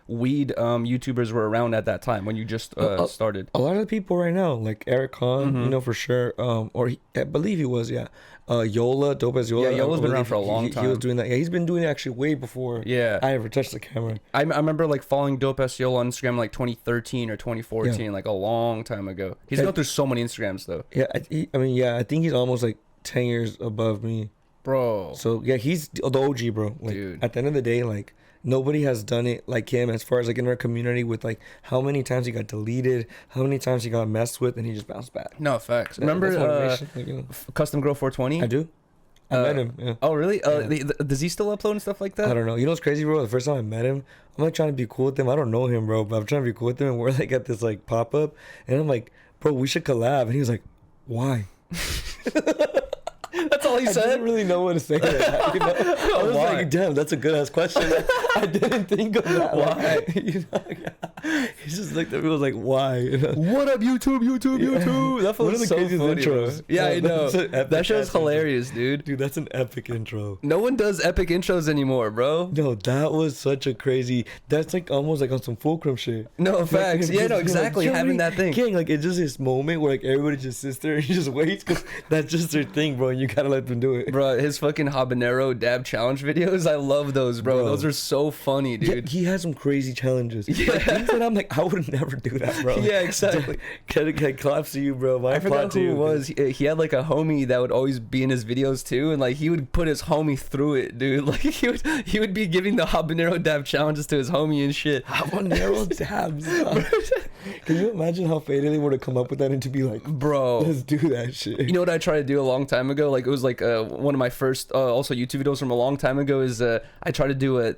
weed YouTubers were around at that time when you just started? A lot of the people right now, like Eric Khan, you know, for sure. I believe he was, Yola, Dope as Yola. Yeah, Yola's been around for a long time. He was doing that. Yeah, he's been doing it actually way before I ever touched the camera. I remember like following Dope as Yola on Instagram like 2013 or 2014, like a long time ago. He's going through so many Instagrams though. Yeah, I think he's almost like 10 years above me. Bro. So yeah, he's the OG, bro. Like, dude. At the end of the day, like nobody has done it like him as far as like in our community with like how many times he got deleted, how many times he got messed with, and he just bounced back. No, facts. Remember like, you know. Custom Grow 420? I do. I met him. Yeah. Oh, really? Does he still upload and stuff like that? I don't know. You know what's crazy, bro? The first time I met him, I'm like trying to be cool with him. I don't know him, bro, but I'm trying to be cool with him, and we're like at this like pop up, and I'm like, bro, we should collab, and he was like, why? That's all he said. I didn't really know what to say. That, you know? I was like, damn, that's a good ass question. I didn't think of that. Why? You know? He just looked at me and was like, why? You know? What up, YouTube? That was so funny, intros. Yeah, I know. That show's hilarious, dude. Dude, that's an epic intro. No one does epic intros anymore, bro. No, that was such a crazy. That's like almost like on some fulcrum shit. No, facts. Yeah, no, exactly. Like, having that thing. King, like it's just this moment where like everybody just sits there and just waits because that's just their thing, bro. And you gotta let them do it. Bro, his fucking habanero dab challenge videos, I love those, bro. Those are so funny, dude. Yeah, he has some crazy challenges. Yeah. Like, things that I'm like, I would never do that, bro. Yeah, exactly. Claps to you, bro. I forgot who it was. He had like a homie that would always be in his videos too, and like he would put his homie through it, dude. Like he would be giving the habanero dab challenges to his homie and shit. Habanero dabs. Can you imagine how faded they would have come up with that and to be like, bro, let's do that shit. You know what I tried to do a long time ago? Like it was like one of my first also YouTube videos from a long time ago is I tried to do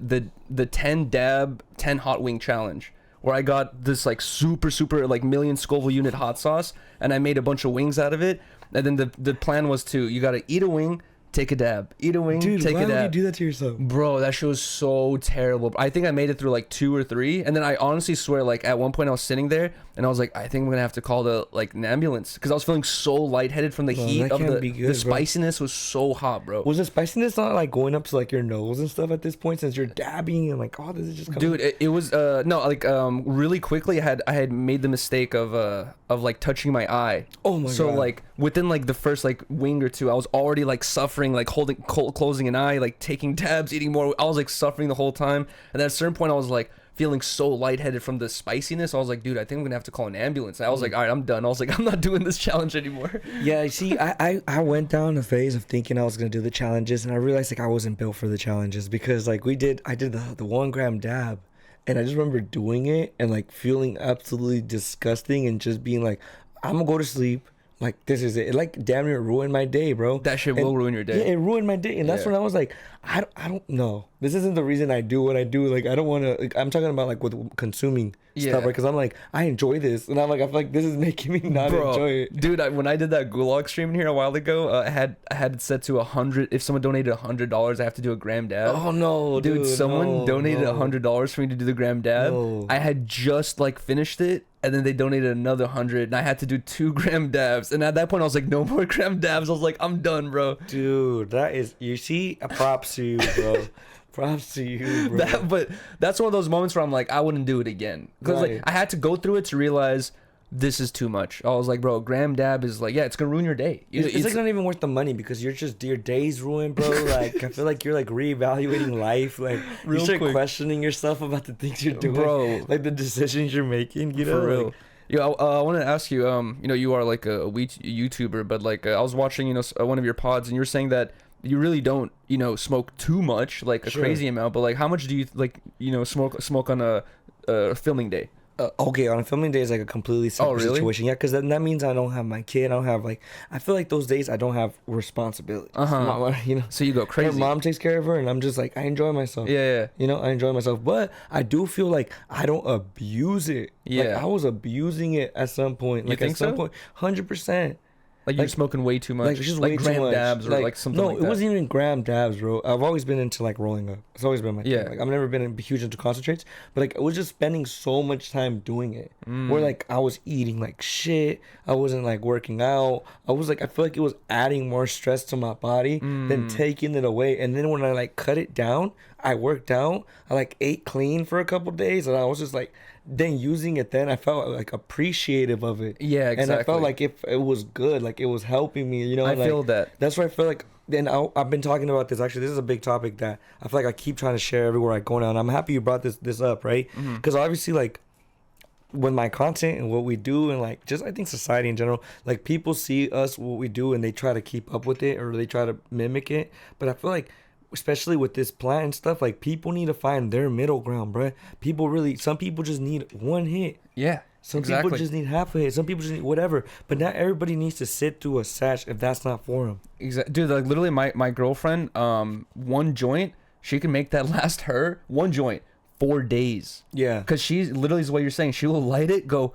the 10 dab 10 hot wing challenge, where I got this like super like million Scoville unit hot sauce and I made a bunch of wings out of it, and then the plan was to, you gotta eat a wing, take a dab, eat a wing, dude, take a dab. Why would you do that to yourself? Bro, that shit was so terrible. I think I made it through like 2 or 3, and then I honestly swear, like at one point I was sitting there and I was like, I think I'm gonna have to call an ambulance, because I was feeling so lightheaded from the heat of the spiciness was so hot, bro. Was the spiciness not like going up to like your nose and stuff at this point, since you're dabbing and like, oh, this is just coming? Dude, it was no, like really quickly I had made the mistake of like touching my eye. Oh my god. So like within like the first like wing or two, I was already like suffering, like closing an eye, like taking dabs, eating more. I was like suffering the whole time, and at a certain point I was like, feeling so lightheaded from the spiciness. I was like, dude, I think I'm gonna have to call an ambulance. And I was like, all right, I'm done. I was like, I'm not doing this challenge anymore. Yeah, see, I went down a phase of thinking I was gonna do the challenges, and I realized like I wasn't built for the challenges, because like I did the 1 gram dab, and I just remember doing it and like feeling absolutely disgusting and just being like, I'm gonna go to sleep. Like, this is it. It like damn near ruined my day, bro. That shit will ruin your day. Yeah, it ruined my day. And that's when I was like, I don't know. This isn't the reason I do what I do. Like, I don't want to, like, I'm talking about like with consuming stuff, right? Because I'm like, I enjoy this. And I'm like, I feel like this is making me not enjoy it. Dude, when I did that gulag stream in here a while ago, I had it set to 100. If someone donated $100, I have to do a gram dab. Oh, no, dude. Someone donated $100 for me to do the gram dab. No. I had just like finished it. And then they donated another 100, and I had to do 2 gram dabs. And at that point, I was like, no more gram dabs. I was like, I'm done, bro. Dude, that is, you see, props to you, bro. Props to you, bro. But that's one of those moments where I'm like, I wouldn't do it again. Because like I had to go through it to realize this is too much. I was like, bro, gram dab is like, it's gonna ruin your day. It's like not even worth the money, because your day's ruined, bro. Like, I feel like you're like reevaluating life. Like, you start questioning yourself about the things you're doing, bro. Like the decisions you're making. You know, for real. Like, Yeah, I want to ask you. You are like a YouTuber, but like I was watching, one of your pods, and you were saying that you really don't, smoke too much, like a crazy amount. But like, how much do you like, smoke on a filming day? Okay, on a filming day is like a completely separate situation. Yeah, because that means I don't have my kid. I don't have like, I feel like those days I don't have responsibility. So you go crazy. Her mom takes care of her, and I'm just like, I enjoy myself. Yeah. I enjoy myself, but I do feel like I don't abuse it. Yeah, like, I was abusing it at some point. Like, you think at some point, 100%. Like, you're smoking way too much. Like, just way gram too much. dabs or like something like that. No, it wasn't even gram dabs, bro. I've always been into like rolling up. It's always been my thing. Yeah. Like, I've never been huge into concentrates, but like I was just spending so much time doing it. Where like I was eating like shit. I wasn't like working out. I feel like it was adding more stress to my body than taking it away. And then when I like cut it down, I worked out. I like ate clean for a couple days, and I was just like, then using it, then I felt like appreciative of it. Yeah, exactly. And I felt like if it was good, like it was helping me, I like, feel that. That's why I feel like, then I've been talking about this. Actually, this is a big topic that I feel like I keep trying to share everywhere I go now. And I'm happy you brought this up, right? Because obviously, like, with my content and what we do, and like just I think society in general, like people see us, what we do, and they try to keep up with it, or they try to mimic it. But I feel like, especially with this plant and stuff, like people need to find their middle ground, bruh. Some people just need one hit. Yeah. Some people just need half a hit. Some people just need whatever. But not everybody needs to sit through a sash if that's not for them. Exactly. Dude, like literally my girlfriend, one joint, she can make that last her, one joint, 4 days. Yeah. Because she's literally is what you're saying. She will light it, go,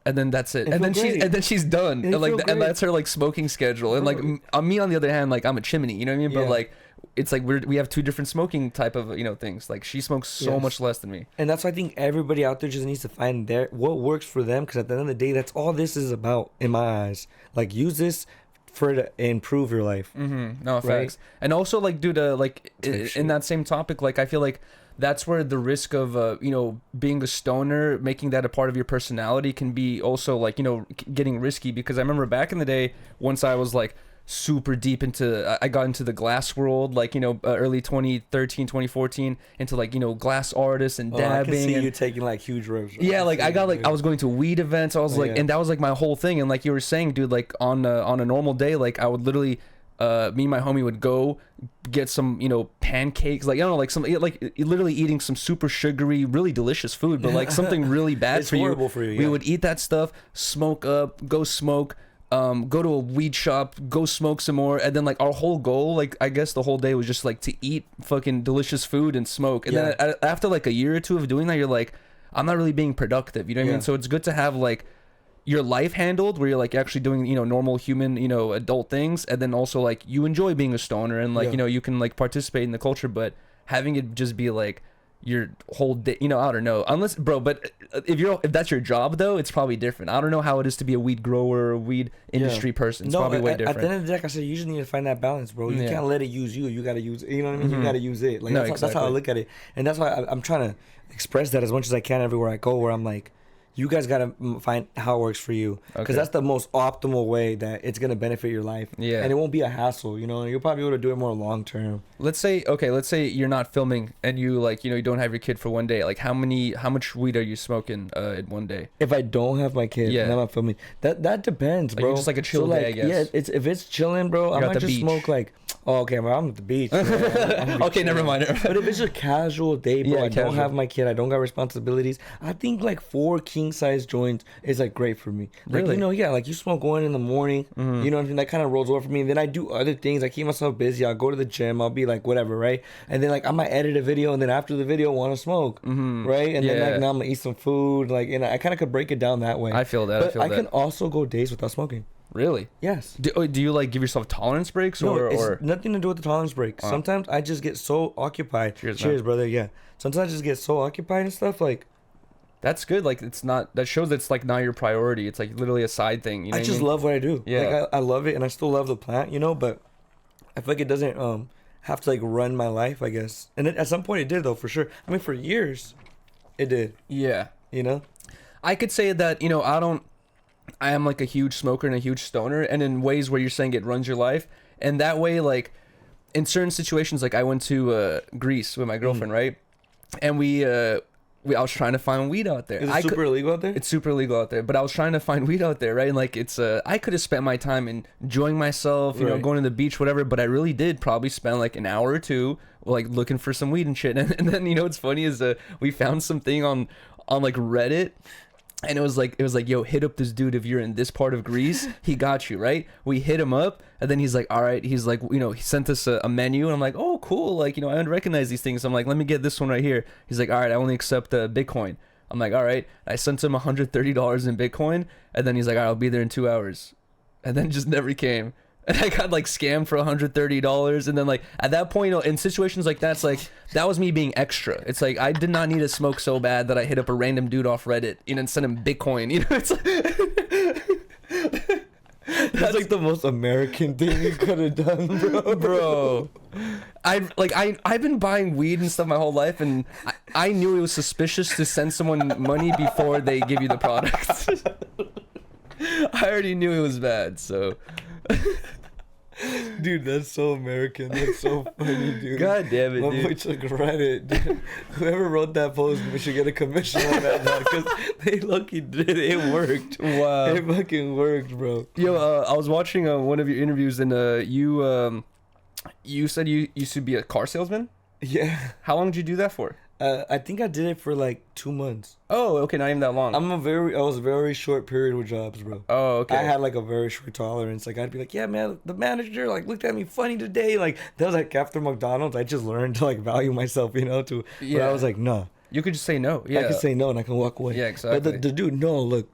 and then that's it. And then she's done. And that's her like smoking schedule. And like me on the other hand, like I'm a chimney, you know what I mean? But like it's like we have 2 different smoking type of things. Like she smokes so much less than me. And that's why I think everybody out there just needs to find what works for them, because at the end of the day, that's all this is about in my eyes. Like, use this to improve your life. No, facts. And also, like, dude, like in that same topic, like I feel like that's where the risk of being a stoner, making that a part of your personality, can be also like getting risky. Because I remember back in the day, once I was like super deep into, I got into the glass world, like early 2013 2014, into like glass artists and dabbing. I can see you taking like huge rips. Right? Yeah, like I was going to weed events. I was and that was like my whole thing. And like you were saying, dude, like on a normal day, like I would literally me and my homie would go get some pancakes, like like some like literally eating some super sugary, really delicious food, but like something really bad it's horrible for you. We would eat that stuff, smoke up, go smoke, go to a weed shop, go smoke some more, and then like our whole goal, like I guess the whole day was just like to eat fucking delicious food and smoke. And then after like a year or two of doing that, you're like, I'm not really being productive, you know what I mean? So it's good to have like your life handled where you're like actually doing normal human adult things, and then also like you enjoy being a stoner, and like you can like participate in the culture, but having it just be like your whole day, I don't know, unless but if that's your job though, it's probably different. I don't know how it is to be a weed grower or weed industry person. It's probably way different. At the end of the day, like I said, you usually need to find that balance, bro. You can't let it use you gotta use it, you know what I mean? You gotta use it, like that's how I look at it. And that's why I'm trying to express that as much as I can everywhere I go, where I'm like, You guys gotta find how it works for you, because that's the most optimal way that it's gonna benefit your life. Yeah, and it won't be a hassle. You know, you'll probably be able to do it more long term. Let's say you're not filming and you like, you know, you don't have your kid for one day. Like how much weed are you smoking in one day? If I don't have my kid, and I'm not filming, that depends, bro. Like just like a chill day, I guess. Yeah, if it's chilling, bro, I might just smoke like. Oh, okay, bro, I'm at the beach. Okay, never mind. But if it's a casual day, bro, I don't have my kid, I don't got responsibilities, I think like 4 king size joints is like great for me. Like, really? You know, like you smoke one in the morning, you know what I mean? That kind of rolls over for me. And then I do other things. I keep myself busy. I'll go to the gym. I'll be like, whatever, right? And then like I might edit a video, and then after the video, want to smoke, right? And then like now I'm gonna eat some food, like, and I kind of could break it down that way. I feel that. But I can also go days without smoking. Really? Yes. Do you like give yourself tolerance breaks or? It's nothing to do with the tolerance break. Sometimes I just get so occupied. Cheers, brother. Yeah. Sometimes I just get so occupied and stuff. Like, that's good. Like, it's not. That shows it's like not your priority. It's like literally a side thing. You know I just love what I do. Yeah. Like I love it, and I still love the plant. You know, but I feel like it doesn't have to like run my life, I guess. And at some point it did, though, for sure. I mean, for years, it did. Yeah. You know. I could say that, you know, I am like a huge smoker and a huge stoner, and in ways where you're saying it runs your life, and that way, like in certain situations, like I went to Greece with my girlfriend, right? And I was trying to find weed out there. Is it super illegal out there? It's super illegal out there, but I was trying to find weed out there, right? And like it's I could have spent my time enjoying myself, you know, going to the beach, whatever, but I really did probably spend like an hour or two like looking for some weed and shit. And then, you know, what's funny is we found something on like Reddit. And it was like, yo, hit up this dude if you're in this part of Greece. He got you, right? We hit him up, and then he's like, all right. He's like, you know, he sent us a menu, and I'm like, oh, cool. Like, you know, I don't recognize these things. So I'm like, let me get this one right here. He's like, all right, I only accept Bitcoin. I'm like, all right. I sent him $130 in Bitcoin, and then he's like, all right, I'll be there in 2 hours. And then just never came. And I got like scammed for $130, and then like at that point, you know, in situations like that, it's like that was me being extra. It's like I did not need to smoke so bad that I hit up a random dude off Reddit, you know, and sent him Bitcoin. You know, it's like that's like the most American thing you could have done, bro. I've been buying weed and stuff my whole life, and I knew it was suspicious to send someone money before they give you the product. I already knew it was bad, so. Dude, that's so American. That's so funny, dude. God damn it, dude. My took Reddit, dude. Whoever wrote that post, we should get a commission on that now, because they lucky did it. It worked. Wow. It fucking worked, bro. Yo, I was watching one of your interviews, and you said you used to be a car salesman? Yeah. How long did you do that for? I think I did it for like 2 months. Oh, okay, not even that long. I was very short period with jobs, bro. Oh, okay. I had like a very short tolerance. Like I'd be like, yeah, man, the manager like looked at me funny today. Like that was like after McDonald's, I just learned to like value myself, you know. But I was like, no. You could just say no. Yeah. I could say no and I can walk away. Yeah, exactly. But the dude, no, look,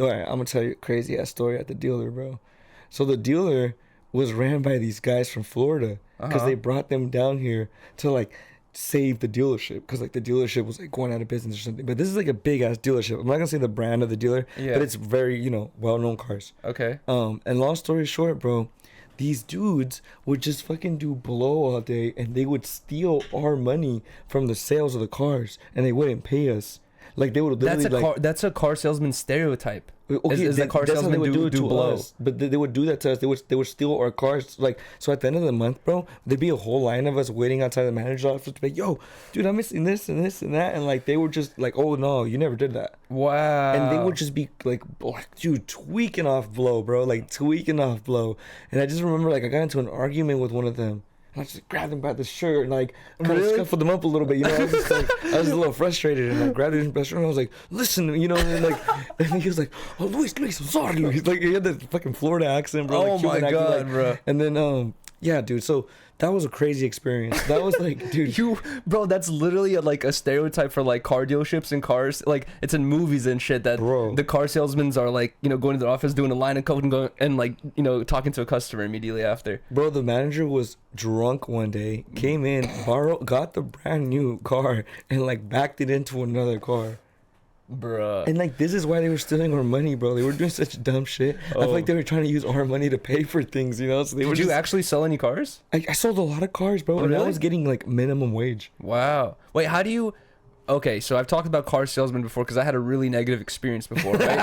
all right, I'm gonna tell you a crazy ass story at the dealer, bro. So the dealer was ran by these guys from Florida because they brought them down here to like save the dealership, because like the dealership was like going out of business or something. But this is like a big ass dealership. I'm not gonna say the brand of the dealer, but it's very, you know, well-known cars. Okay. And long story short, bro, these dudes would just fucking do blow all day, and they would steal our money from the sales of the cars, and they wouldn't pay us. Like they would literally that's a car salesman stereotype. Okay, is the car salesman do blow? Us. But they would do that to us. They would steal our cars. Like, so at the end of the month, bro, there'd be a whole line of us waiting outside the manager's office to be like, yo, dude, I'm missing this and this and that. And like they were just like, oh no, you never did that. Wow. And they would just be like dude, tweaking off blow, bro, like tweaking off blow. And I just remember like I got into an argument with one of them. I just grabbed him by the shirt and like kind of scuffled him up a little bit, you know. I was just like, I was a little frustrated, and I grabbed him by the shirt and I was like, listen, you know, and like, and he was like, oh, Luis, I'm sorry, Luis. Like he had that fucking Florida accent, bro. Oh like, my god, like, bro. And then yeah, dude. So that was a crazy experience. That was like, dude, bro, that's literally like a stereotype for like car dealerships and cars. Like it's in movies and shit that the car salesmen are like, you know, going to the office, doing a line of coke and going and like, you know, talking to a customer immediately after. Bro, the manager was drunk one day, came in, got the brand new car and like backed it into another car. Bruh. And like this is why they were stealing our money, bro. They were doing such dumb shit. I feel like they were trying to use our money to pay for things, you know. So Did you actually sell any cars? I sold a lot of cars, bro. And I was getting like minimum wage. Wow. Wait, how do you okay, so I've talked about car salesmen before because I had a really negative experience before, right?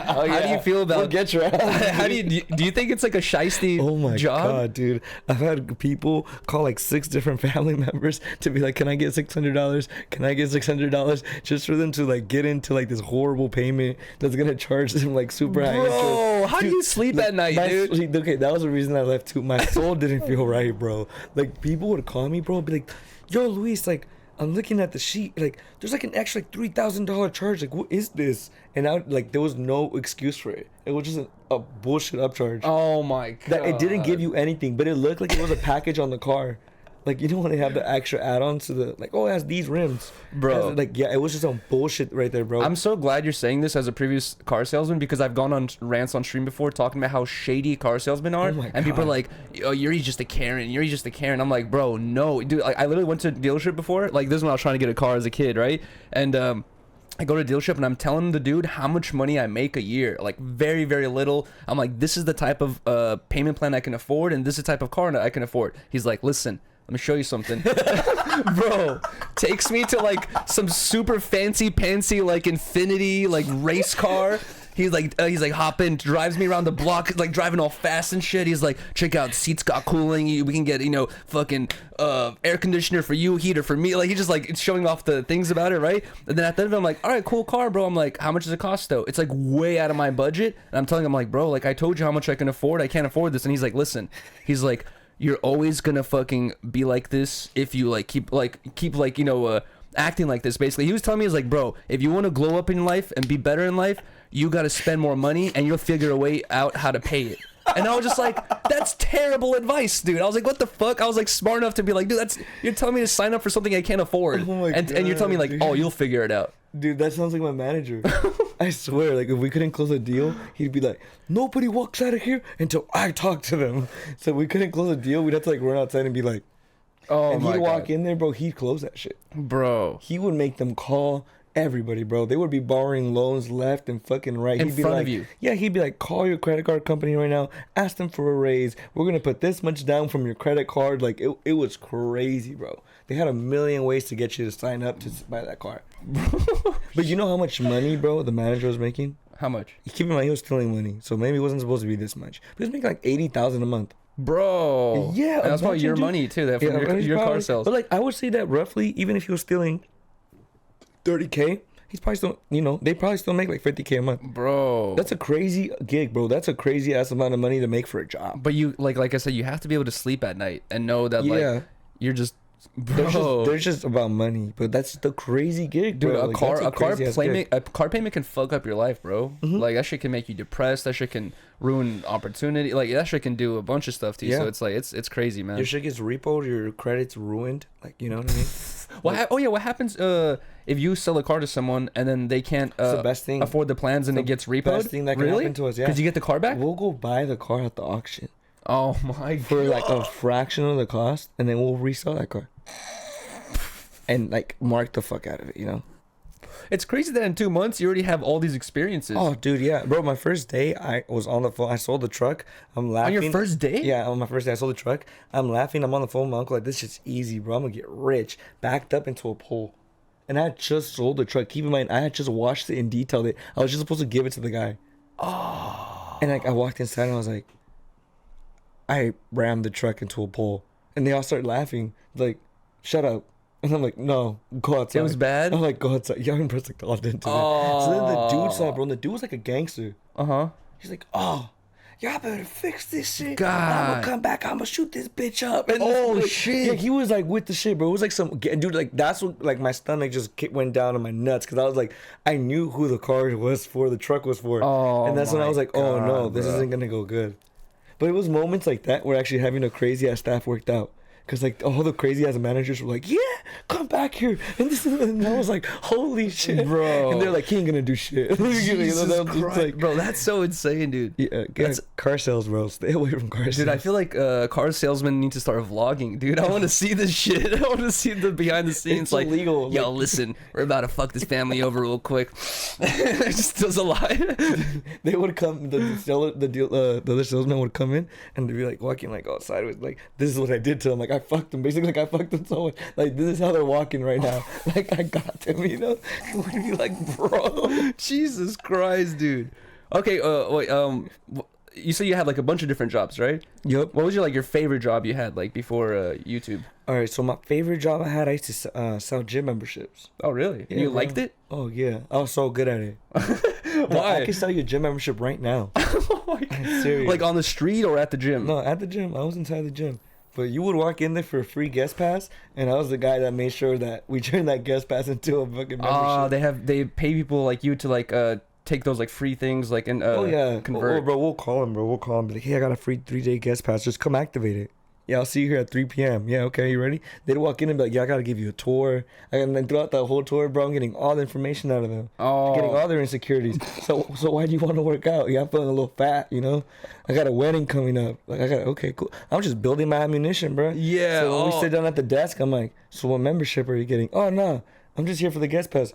Oh, yeah. How do you feel about? We'll get your ass. How do you think it's like a shiesty Oh my job? god, dude! I've had people call like 6 different family members to be like, "Can I get $600? Can I get $600?" Just for them to like get into like this horrible payment that's gonna charge them like super high interest. Bro, how do Dude, you sleep at night, dude? Okay, that was the reason I left too. My soul didn't feel right, bro. Like people would call me, bro, be like, "Yo, Luis, like." I'm looking at the sheet, like there's like an extra like $3,000 charge. Like, what is this? And I like there was no excuse for it. It was just a bullshit upcharge. Oh my god! That it didn't give you anything, but it looked like it was a package on the car. Like, you know when they have the extra add-ons to the, like, oh, it has these rims. Bro. Like, yeah, it was just some bullshit right there, bro. I'm so glad you're saying this as a previous car salesman because I've gone on rants on stream before talking about how shady car salesmen are. Oh my and people are God. like, oh, Yuri's just a Karen. Yuri's just a Karen. I'm like, bro, no. Dude, like, I literally went to a dealership before. Like, this is when I was trying to get a car as a kid, right? And I go to a dealership and I'm telling the dude how much money I make a year. Like, very, very little. I'm like, this is the type of payment plan I can afford and this is the type of car I can afford. He's like, listen. Let me show you something. Bro, takes me to like some super fancy pantsy like Infinity like race car. He's like hop in, drives me around the block, like driving all fast and shit. He's like, check out, seats got cooling. We can get, you know, fucking air conditioner for you, heater for me. Like, he just like it's showing off the things about it, right? And then at the end of it, I'm like, all right, cool car, bro. I'm like, how much does it cost though? It's like way out of my budget. And I'm telling him, like, bro, like I told you how much I can afford. I can't afford this. And he's like, listen, he's like, you're always gonna fucking be like this if you like keep you know acting like this. Basically, he was telling me, he's like, bro, if you want to glow up in life and be better in life, you got to spend more money and you'll figure a way out how to pay it. And I was just like, that's terrible advice, dude. I was like, what the fuck? I was like smart enough to be like, dude, you're telling me to sign up for something I can't afford. Oh my and you're telling me like, dude. oh, you'll figure it out. Dude, that sounds like my manager. I swear, like if we couldn't close a deal, he'd be like, nobody walks out of here until I talk to them. So we couldn't close a deal. We'd have to like run outside and be like, oh and my he'd walk God. in there, bro. He'd close that shit. Bro. He would make them call everybody, bro. They would be borrowing loans left and fucking right. In He'd be front like, of you. Yeah, he'd be like, call your credit card company right now. Ask them for a raise. We're going to put this much down from your credit card. Like, it was crazy, bro. They had a million ways to get you to sign up to buy that car. But you know how much money, bro, the manager was making? How much? Keep in mind, he was stealing money. So maybe it wasn't supposed to be this much. But he was making like $80,000 a month. Bro. Yeah. And that's probably your dude. money too, that from your car sales. But like, I would say that roughly, even if he was stealing $30K, he's probably still, you know, they probably still make like $50K a month. Bro. That's a crazy gig, bro. That's a crazy ass amount of money to make for a job. But you like I said, you have to be able to sleep at night and know that Yeah. like you're just bro. They're just about money, but that's the crazy gig, Dude, bro. a Like, car that's crazy ass gig. a car payment can fuck up your life, bro. Mm-hmm. Like that shit can make you depressed. That shit can ruin opportunity. Like that shit can do a bunch of stuff to you. Yeah. So it's like it's crazy, man. Your shit gets repoed, your credit's ruined. Like, you know what I mean? What happens if you sell a car to someone and then they can't It's the best thing. afford the plans and it gets repoed? Best thing that can really? happen to us, yeah. Because you get the car back? We'll go buy the car at the auction Oh my god. for like a fraction of the cost, and then we'll resell that car. And like mark the fuck out of it, you know? It's crazy that in 2 months you already have all these experiences. Oh, dude, yeah. Bro, my first day, I was on the phone. I sold the truck. I'm laughing. On your first day? Yeah, on my first day, I sold the truck. I'm laughing. I'm on the phone with my uncle like, this shit's easy, bro. I'm going to get rich. Backed up into a pole. And I had just sold the truck. Keep in mind, I had just washed it and detailed it. I was just supposed to give it to the guy. Oh. And like, I walked inside and I was like, I rammed the truck into a pole. And they all started laughing. Like, shut up. And I'm like, no, go outside. It was bad? I'm like, go outside. Yeah, I'm pressing called into it. So then the dude saw it, bro. And the dude was like a gangster. Uh-huh. He's like, oh, y'all better fix this shit. God. I'm gonna come back. I'm gonna shoot this bitch up. And Oh, like, shit. Yeah, he was like with the shit, bro. It was like some dude. Like that's what like my stomach just went down on my nuts because I was like, I knew who the car was for, the truck was for, Oh, and that's when I my was like, oh no, God, this bro. isn't gonna go good. But it was moments like that where actually having a crazy ass staff worked out. Cause like all the crazy ass managers were like, yeah, come back here, and I was like, holy shit, Bro. And they're like, he ain't gonna do shit. Jesus That was just Christ. like, Bro, that's so insane, dude. yeah, That's- car sales, bro. Stay away from car sales. Dude, I feel like car salesmen need to start vlogging, dude. I want to see this shit. I want to see the behind the scenes. It's like, illegal. yo, Like- listen, we're about to fuck this family over real quick. It just does a lie. They would come, the other salesman would come in and they'd be like walking like all sideways, like this is what I did to him. Like I fucked them. Basically, like, I fucked them so much. Like, this is how they're walking right now. Like, I got them, you know? Would be like, bro. Jesus Christ, dude. Okay, wait, you said you had like a bunch of different jobs, right? Yep. What was your favorite job you had like before YouTube? All right, so my favorite job I had, I used to sell gym memberships. Oh, really? Yeah, you bro. liked it? Oh, yeah. I was so good at it. Why? I can sell you a gym membership right now. Oh my God. I'm serious. Like on the street or at the gym? No, at the gym. I was inside the gym. But you would walk in there for a free guest pass, and I was the guy that made sure that we turned that guest pass into a fucking membership. They pay people like you to like take those like free things like and convert. Oh, bro, we'll call him, bro. We'll call him. Be like, hey, I got a free 3-day guest pass. Just come activate it. Yeah, I'll see you here at 3 p.m. Yeah, okay, you ready? They'd walk in and be like, yeah, I gotta give you a tour. And then throughout that whole tour, bro, I'm getting all the information out of them. Oh. Getting all their insecurities. So why do you want to work out? Yeah, I'm feeling a little fat, you know? I got a wedding coming up. Like, okay, cool. I'm just building my ammunition, bro. Yeah. So when we sit down at the desk, I'm like, so what membership are you getting? Oh, no, I'm just here for the guest pass.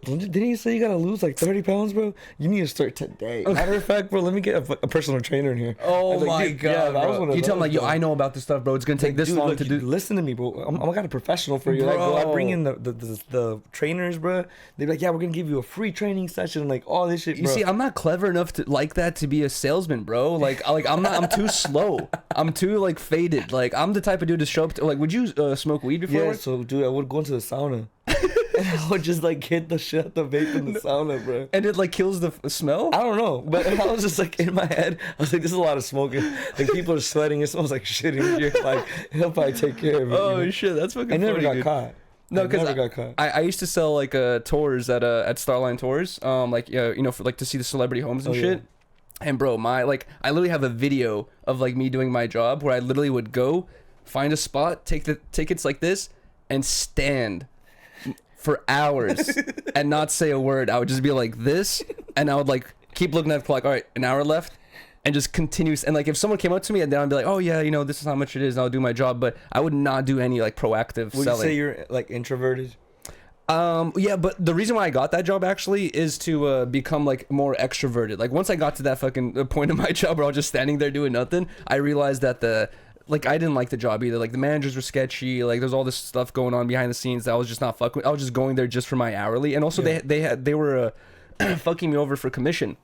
Didn't you say you gotta lose like 30 pounds, bro? You need to start today. Matter of fact, bro, let me get a personal trainer in here. Oh like, my God, bro. You tell him like, yo, bro. I know about this stuff, bro. It's gonna take this long to do. Listen to me, bro. I got a professional for you. Bro. Like, bro, I bring in the trainers, bro. They be like, yeah, we're gonna give you a free training session, like all this shit, bro. You see, I'm not clever enough to like that to be a salesman, bro. Like I'm too slow. I'm too like faded. Like I'm the type of dude to show up to, like, would you smoke weed before? Yeah, so dude, I would go into the sauna. And I would just like hit the shit out the vape in the sauna, bro. And it like kills the smell? I don't know, but I was just like in my head, I was like, this is a lot of smoking. Like people are sweating, it smells like shit in here. Like he'll probably take care of it. Oh, you know? shit, that's fucking I never funny, got dude. caught. No, because I used to sell like tours at Starline Tours, like you know, for like to see the celebrity homes and shit. Yeah. And bro, I literally have a video of like me doing my job where I literally would go find a spot, take the tickets like this, and stand for hours and not say a word. I would just be like this, and I would like keep looking at the clock. All right, an hour left, and just continue. And like if someone came up to me, and then I'd be like, oh yeah, you know, this is how much it is, and I'll do my job. But I would not do any like proactive selling. Would you say you're like introverted? Yeah, but the reason why I got that job actually is to become like more extroverted. Like once I got to that fucking point of my job where I was just standing there doing nothing, I realized that I didn't like the job either. Like the managers were sketchy. Like there's all this stuff going on behind the scenes that I was just not fucking with. I was just going there just for my hourly, and also they were fucking me over for commission.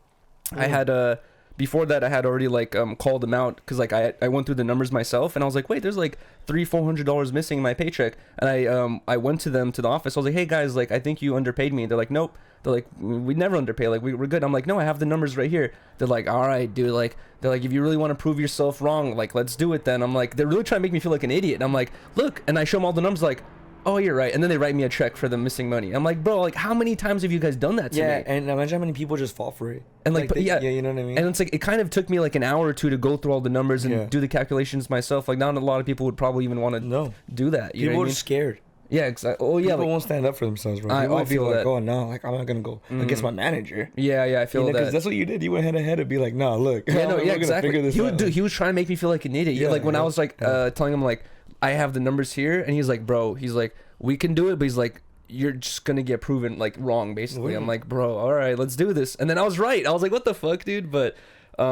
I had before that I had already like called them out because like I went through the numbers myself, and I was like, wait, there's like $300-400 missing in my paycheck, and I went to them to the office. I was like, hey guys, like I think you underpaid me. They're like, nope. They're like, we never underpay. Like we're good. I'm like, no, I have the numbers right here. They're like, all right, dude. Like they're like, if you really want to prove yourself wrong, like let's do it then. I'm like, they're really trying to make me feel like an idiot. And I'm like, look, and I show them all the numbers. Like, oh, you're right. And then they write me a check for the missing money. I'm like, bro, like how many times have you guys done that to me? Yeah, and imagine how many people just fall for it. And like yeah, you know what I mean. And it's like it kind of took me like an hour or two to go through all the numbers and do the calculations myself. Like not a lot of people would probably even want to do that. You people know what are I mean? Scared. Yeah, exactly. Oh yeah, people won't stand up for themselves, bro. I feel like, that. oh no, like I'm not gonna go against my manager. Yeah, I feel that. Because that's what you did. You went head and be like, nah, look. Yeah, no, yeah, exactly. He was trying to make me feel like an idiot. Yeah, like when I was like telling him like I have the numbers here, and he's like, bro, he's like, we can do it, but he's like, you're just gonna get proven like wrong, basically. I'm like, bro, all right, let's do this. And then I was right. I was like, what the fuck, dude? But that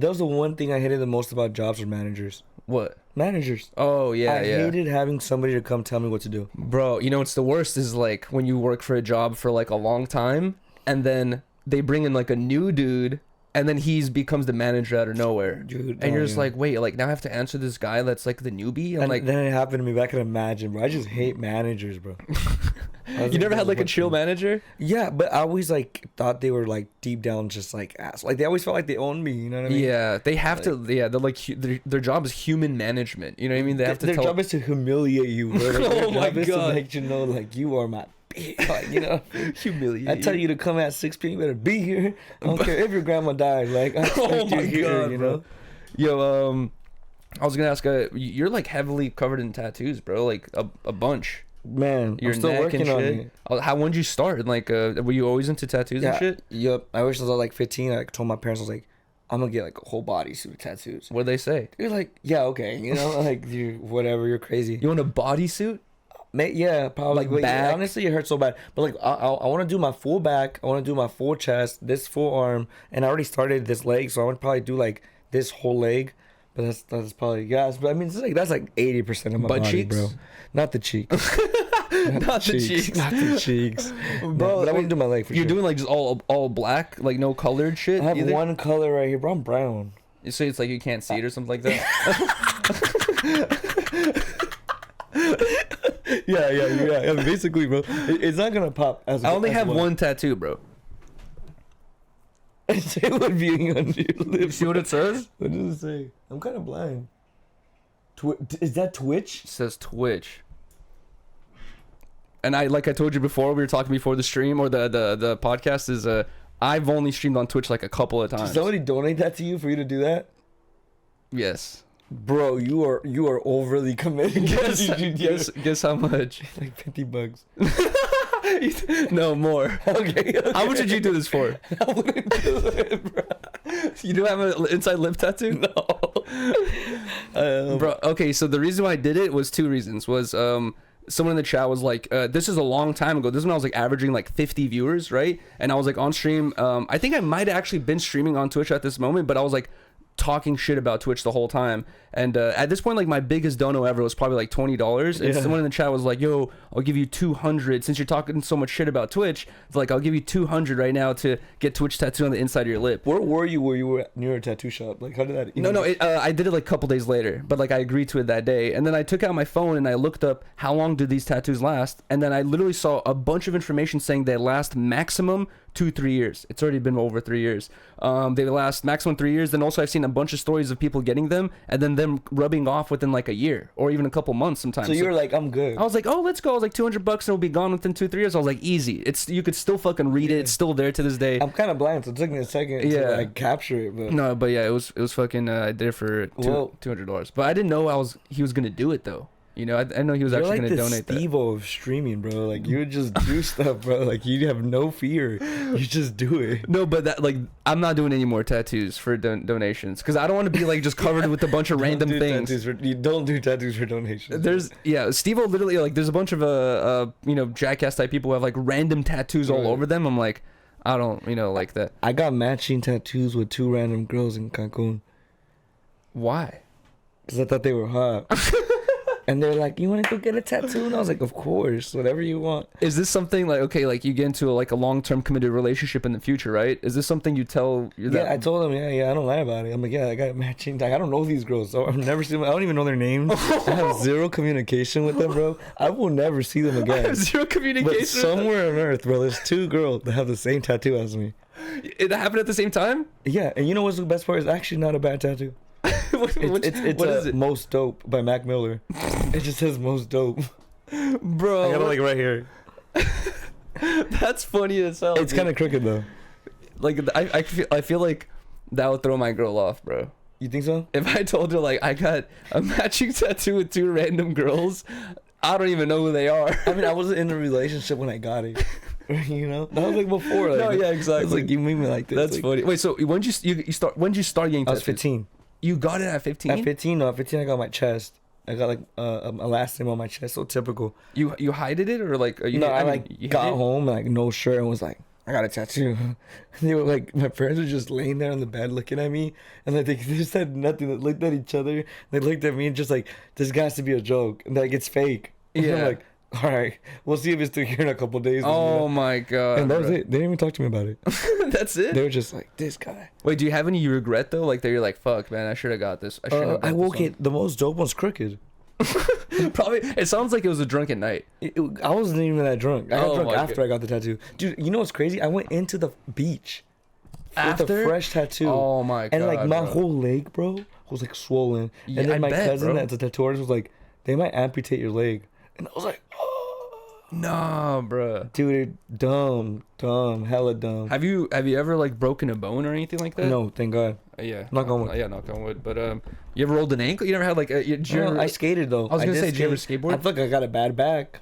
was the one thing I hated the most about jobs with managers. What? Managers. Oh yeah, I hated having somebody to come tell me what to do. Bro, you know what's the worst is like when you work for a job for like a long time, and then they bring in like a new dude, and then becomes the manager out of nowhere. Dude, and you're just like, wait, like now I have to answer this guy that's like the newbie? I'm like, then it happened to me, but I can imagine, bro. I just hate managers, bro. You never had like a chill manager? Yeah, but I always like thought they were like deep down just like ass. Like they always felt like they owned me, you know what I mean? Yeah, they have to. Yeah, they're like their job is human management. You know what I mean? They have to. Their job is to humiliate you, bro. Like, oh my god! Is god! To make you know, like you are my. Like, you know, humiliate. I tell you to come at 6 p.m. You better be here. I don't care if your grandma died. Like I expect you here, you know. Yo, I was gonna ask. You're like heavily covered in tattoos, bro. Like a bunch. Man, your I'm still working on it. When did you start? Like, were you always into tattoos and shit? Yep. I wish I was like 15. I told my parents, I was like, I'm gonna get like a whole bodysuit of tattoos. What did they say? They're like, yeah, okay, you know, like whatever, you're crazy. You want a bodysuit? Yeah, probably. Like back? Honestly, it hurts so bad. But like, I want to do my full back. I want to do my full chest, this full arm, and I already started this leg, so I would probably do like this whole leg. But that's probably gas. But I mean, it's like that's like 80% of my butt body, cheeks? bro. Not the cheeks. Not the cheeks. Not the cheeks. Bro, but I wouldn't do my leg for You're sure. doing like just all black, like no colored shit? I have either? one color right here, bro. I'm brown. So it's like you can't see it or something like that? Yeah. Basically, bro, it's not gonna pop. I only have one tattoo, bro. Say what being on your lips. See what it says? What does it say? I'm kind of blind. Is that Twitch? It says Twitch. And like I told you before, we were talking before the stream or the podcast is I've only streamed on Twitch like a couple of times. Did somebody donate that to you for you to do that? Yes. Bro, you are overly committed. Guess how much? Like $50. No, more. Okay. How much did you do this for? I wouldn't do it, bro. You do have an inside lip tattoo? No. Bro, okay, so the reason why I did it was two reasons. Was someone in the chat was like, this is a long time ago. This is when I was like averaging like 50 viewers, right? And I was like on stream. I think I might have actually been streaming on Twitch at this moment, but I was like talking shit about Twitch the whole time. And at this point, like my biggest dono ever was probably like $20. And someone in the chat was like, yo, I'll give you 200 since you're talking so much shit about Twitch. It's like, I'll give you 200 right now to get Twitch tattooed on the inside of your lip. Where were you were near a tattoo shop? Like, how did that No, I did it like a couple days later, but like I agreed to it that day. And then I took out my phone and I looked up how long do these tattoos last. And then I literally saw a bunch of information saying they last maximum 2-3 years. It's already been over 3 years. They last maximum 3 years. Then also I've seen a bunch of stories of people getting them and then them rubbing off within like a year or even a couple months sometimes. So you were like, I'm good. I was like, oh, let's go. I was like, $200 and it'll be gone within 2-3 years. I was like, easy. It's you could still fucking read it. It's still there to this day. I'm kind of blind, so it took me a second to like capture it. But no, but yeah, it was fucking. I did it for $200, but I didn't know he was gonna do it though. You know, I know he was actually gonna donate that. You're like the Steve-O of streaming, bro. Like you just do stuff, bro. Like you have no fear. You just do it. No, but that like I'm not doing any more tattoos for donations because I don't want to be like just covered with a bunch of random things. You don't do tattoos for donations. Steve-O literally like there's a bunch of jackass type people who have like random tattoos all over them. I'm like, I don't like that. I got matching tattoos with 2 random girls in Cancun. Why? Because I thought they were hot. And they're like, you want to go get a tattoo? And I was like, of course, whatever you want. Is this something like, okay, like you get into a long-term committed relationship in the future, right? Is this something you tell your I told him, I don't lie about it. I'm like, I got matching. Like, I don't know these girls. So I've never seen them. I don't even know their names. I have zero communication with them, bro. I will never see them again. I have zero communication. But somewhere on earth, bro, there's 2 girls that have the same tattoo as me. It happened at the same time? Yeah, and you know what's the best part? It's actually not a bad tattoo. What is it? Most Dope by Mac Miller. It just says Most Dope. Bro. I got it like right here. That's funny as hell. It's kind of crooked though. Like I feel like that would throw my girl off, bro. You think so? If I told her like I got a matching tattoo with 2 random girls, I don't even know who they are. I mean, I wasn't in a relationship when I got it. You know, that was like before. Like, no, yeah, exactly. It's like you made me like this. That's like, funny. Wait, so when did you start getting tattoos? I was 15. You got it at 15? At 15, no. At 15, I got my chest. I got like a last name on my chest. So typical. You hided it or like? You got home like no shirt and was like, I got a tattoo. And they were like, my parents were just laying there on the bed looking at me, and like they just said nothing. They looked at each other. They looked at me and just like, this has to be a joke, and like it's fake. And I'm like, all right, we'll see if it's still here in a couple of days. Oh my god! And that was it. They didn't even talk to me about it. That's it. They were just like, this guy. Wait, do you have any regret though? Like that you're like, fuck, man, I should have got this. I woke it. The Most Dope one's crooked. Probably. It sounds like it was a drunken night. I wasn't even that drunk. I got drunk after I got the tattoo. Dude, you know what's crazy? I went into the beach with a fresh tattoo. Oh my god! And like my whole leg, bro, was like swollen. And then my cousin that's a tattoo artist was like, they might amputate your leg. And I was like, oh. Nah, bro. Dude, dumb, hella dumb. Have you ever like broken a bone or anything like that? No, thank God. Yeah. Knock on wood. Yeah, knock on wood. But you ever rolled an ankle? You never had like I skated though. I was gonna say, did you ever skateboard? I feel like I got a bad back.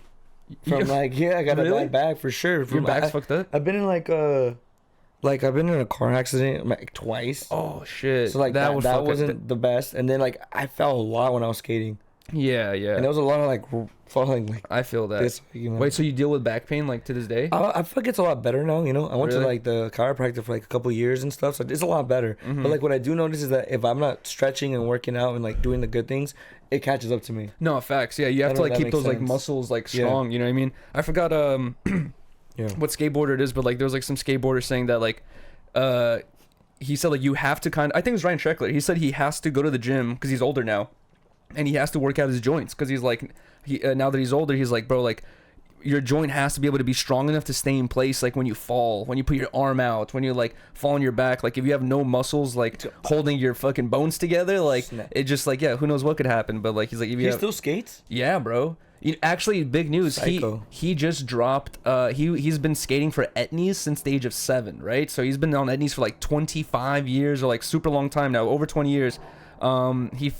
From like, I got a bad back for sure. Your back's fucked up? I've been in like I've been in a car accident like twice. Oh shit. So like that wasn't the best. And then like I fell a lot when I was skating. Yeah, yeah. And there was a lot of like falling. Like I feel that. This, you know? Wait, so you deal with back pain like to this day? I feel like it's a lot better now. You know, I went Really? to like the chiropractor for like a couple of years and stuff, so it's a lot better. Mm-hmm. But like what I do notice is that if I'm not stretching and working out and like doing the good things, it catches up to me. No, facts. Yeah, you have to like keep those like muscles like strong. Yeah. You know what I mean? I forgot what skateboarder it is, but like there was like some skateboarder saying that like he said like you have to kind of, I think it was Ryan Sheckler. He said he has to go to the gym because he's older now, and he has to work out his joints because he's like now that he's older, he's like, bro, like your joint has to be able to be strong enough to stay in place, like when you fall, when you put your arm out, when you like fall on your back, like if you have no muscles like holding your fucking bones together, like it just like, yeah, who knows what could happen. But like he's like, if you still skates? Yeah, bro. Actually, big news. Psycho. He just dropped. He's been skating for Etnies since the age of 7, right? So he's been on Etnies for like 25 years or like super long time now, over 20 years.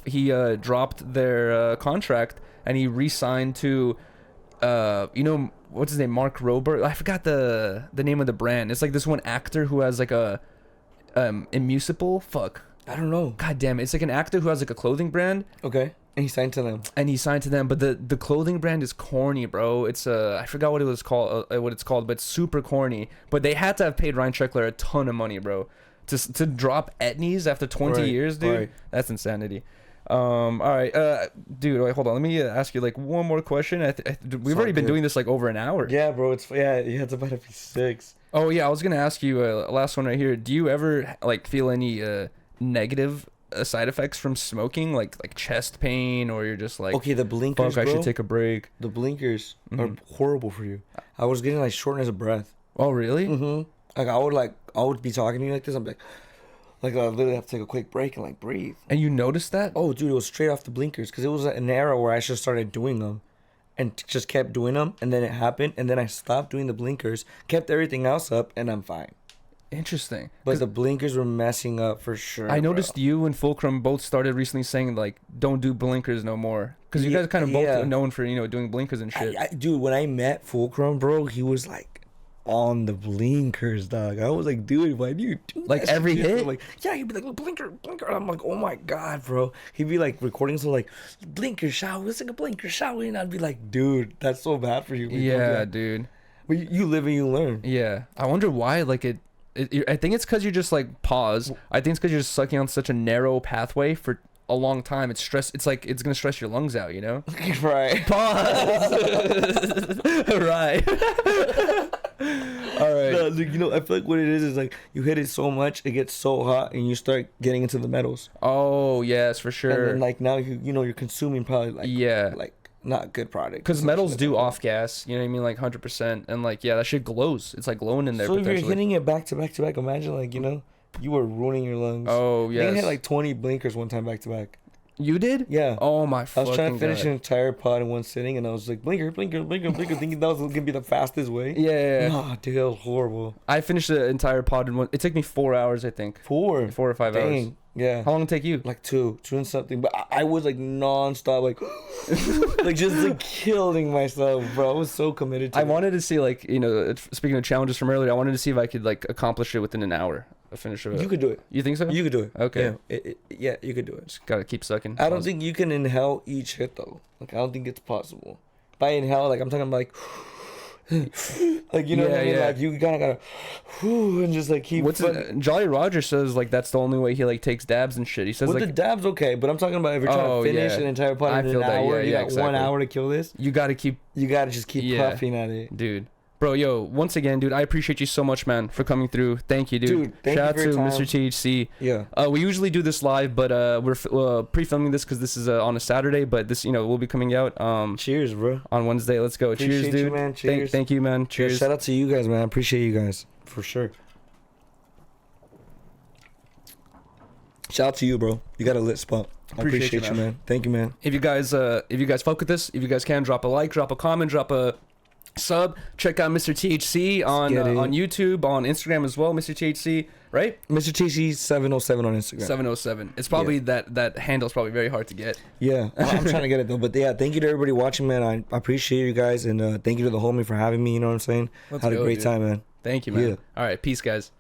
He dropped their contract and he re-signed to, what's his name? Mark Rober. I forgot the name of the brand. It's like this one actor who has like a Immusible. Fuck. I don't know. God damn it. It's like an actor who has like a clothing brand. Okay. And he signed to them. But the clothing brand is corny, bro. It's I forgot what it was called, what it's called, but it's super corny. But they had to have paid Ryan Sheckler a ton of money, bro, to drop Etnies after 20 years, dude. Right. That's insanity. All right, dude. Wait, hold on. Let me ask you like one more question. We've already been doing this like over an hour. Yeah, bro. It's about to be 6. Oh yeah, I was gonna ask you last one right here. Do you ever like feel any negative side effects from smoking, like chest pain, or you're just like, okay, the blinkers, fuck, bro, I should take a break? The blinkers are horrible for you. I was getting like shortness of breath. Oh really? Like I would be talking to you like this. I'm like I literally have to take a quick break and like breathe. And you noticed that? Oh, dude, it was straight off the blinkers because it was an era where I just started doing them, and just kept doing them, and then it happened, and then I stopped doing the blinkers, kept everything else up, and I'm fine. Interesting. But the blinkers were messing up for sure. I noticed you and Fulcrum both started recently saying like, don't do blinkers no more, because you guys kind of both known for doing blinkers and shit. Dude, when I met Fulcrum, bro, he was like on the blinkers, dog. I was like, dude, why do you do like that every shit? hit? Like, yeah, he'd be like, blinker. I'm like, oh my god, bro. He'd be like recording, so like, blinker shower. Let's take a blinker shower, and I'd be like, dude, that's so bad for you. Yeah, dude. But you live and you learn. Yeah, I wonder why. Like I think it's because you just like pause. I think it's because you're just sucking on such a narrow pathway for a long time. It's stress. It's like it's gonna stress your lungs out. You know. Right. Pause. Right. All right. No, I feel like what it is like you hit it so much, it gets so hot, and you start getting into the metals. Oh yes, for sure. And then like now you're consuming probably like not good product. Because metals do off gas, you know what I mean, like 100%, and like that shit glows. It's like glowing in there. So if you're hitting it back to back, imagine like you were ruining your lungs. Oh yeah. I hit like 20 blinkers one time back to back. You did? Yeah. Oh my fucking God. I was trying to finish an entire pod in one sitting, and I was like blinker, thinking that was gonna be the fastest way. Yeah. No, dude, that was horrible. I finished the entire pod in one. It took me 4 hours, I think. 4 or 5 hours. Yeah. How long did it take you? Like 2 and something. But I was like non-stop, like, like just like killing myself, bro. I was so committed to it. I wanted to see like, speaking of challenges from earlier, I wanted to see if I could like accomplish it within an hour. Finish it. You could do it. You think so? You could do it. Okay. Yeah, you could do it. Just gotta keep sucking. I don't think you can inhale each hit though. Like I don't think it's possible. By inhale, like I'm talking like like you know what I mean? Like you gotta and just like keep. Jolly Roger says like that's the only way he like takes dabs and shit. He says the dabs okay, but I'm talking about if you're trying to finish an entire pod in an hour, you got exactly. 1 hour to kill this. You gotta just keep puffing at it, dude. Bro, yo, once again, dude, I appreciate you so much, man, for coming through. Thank you, dude. Shout out to Mr. THC. Yeah. We usually do this live, but we're pre-filming this because this is on a Saturday, but this, will be coming out. Cheers, bro. On Wednesday. Let's go. Appreciate cheers, dude. You, man. Cheers. Thank you, man. Cheers. Shout out to you guys, man. I appreciate you guys for sure. Shout out to you, bro. You got a lit spot. I appreciate you, man. Thank you, man. If you guys fuck with this, if you guys can, drop a like, drop a comment, drop a sub. Check out Mr. THC on YouTube, on Instagram as well. Mr. THC, right? Mr. THC 707 on Instagram. 707. It's probably that handle's probably very hard to get. Yeah, I'm trying to get it though. But yeah, thank you to everybody watching, man. I appreciate you guys, and thank you to the homie for having me. You know what I'm saying? Had a great time, man. Thank you, man. Yeah. All right, peace, guys.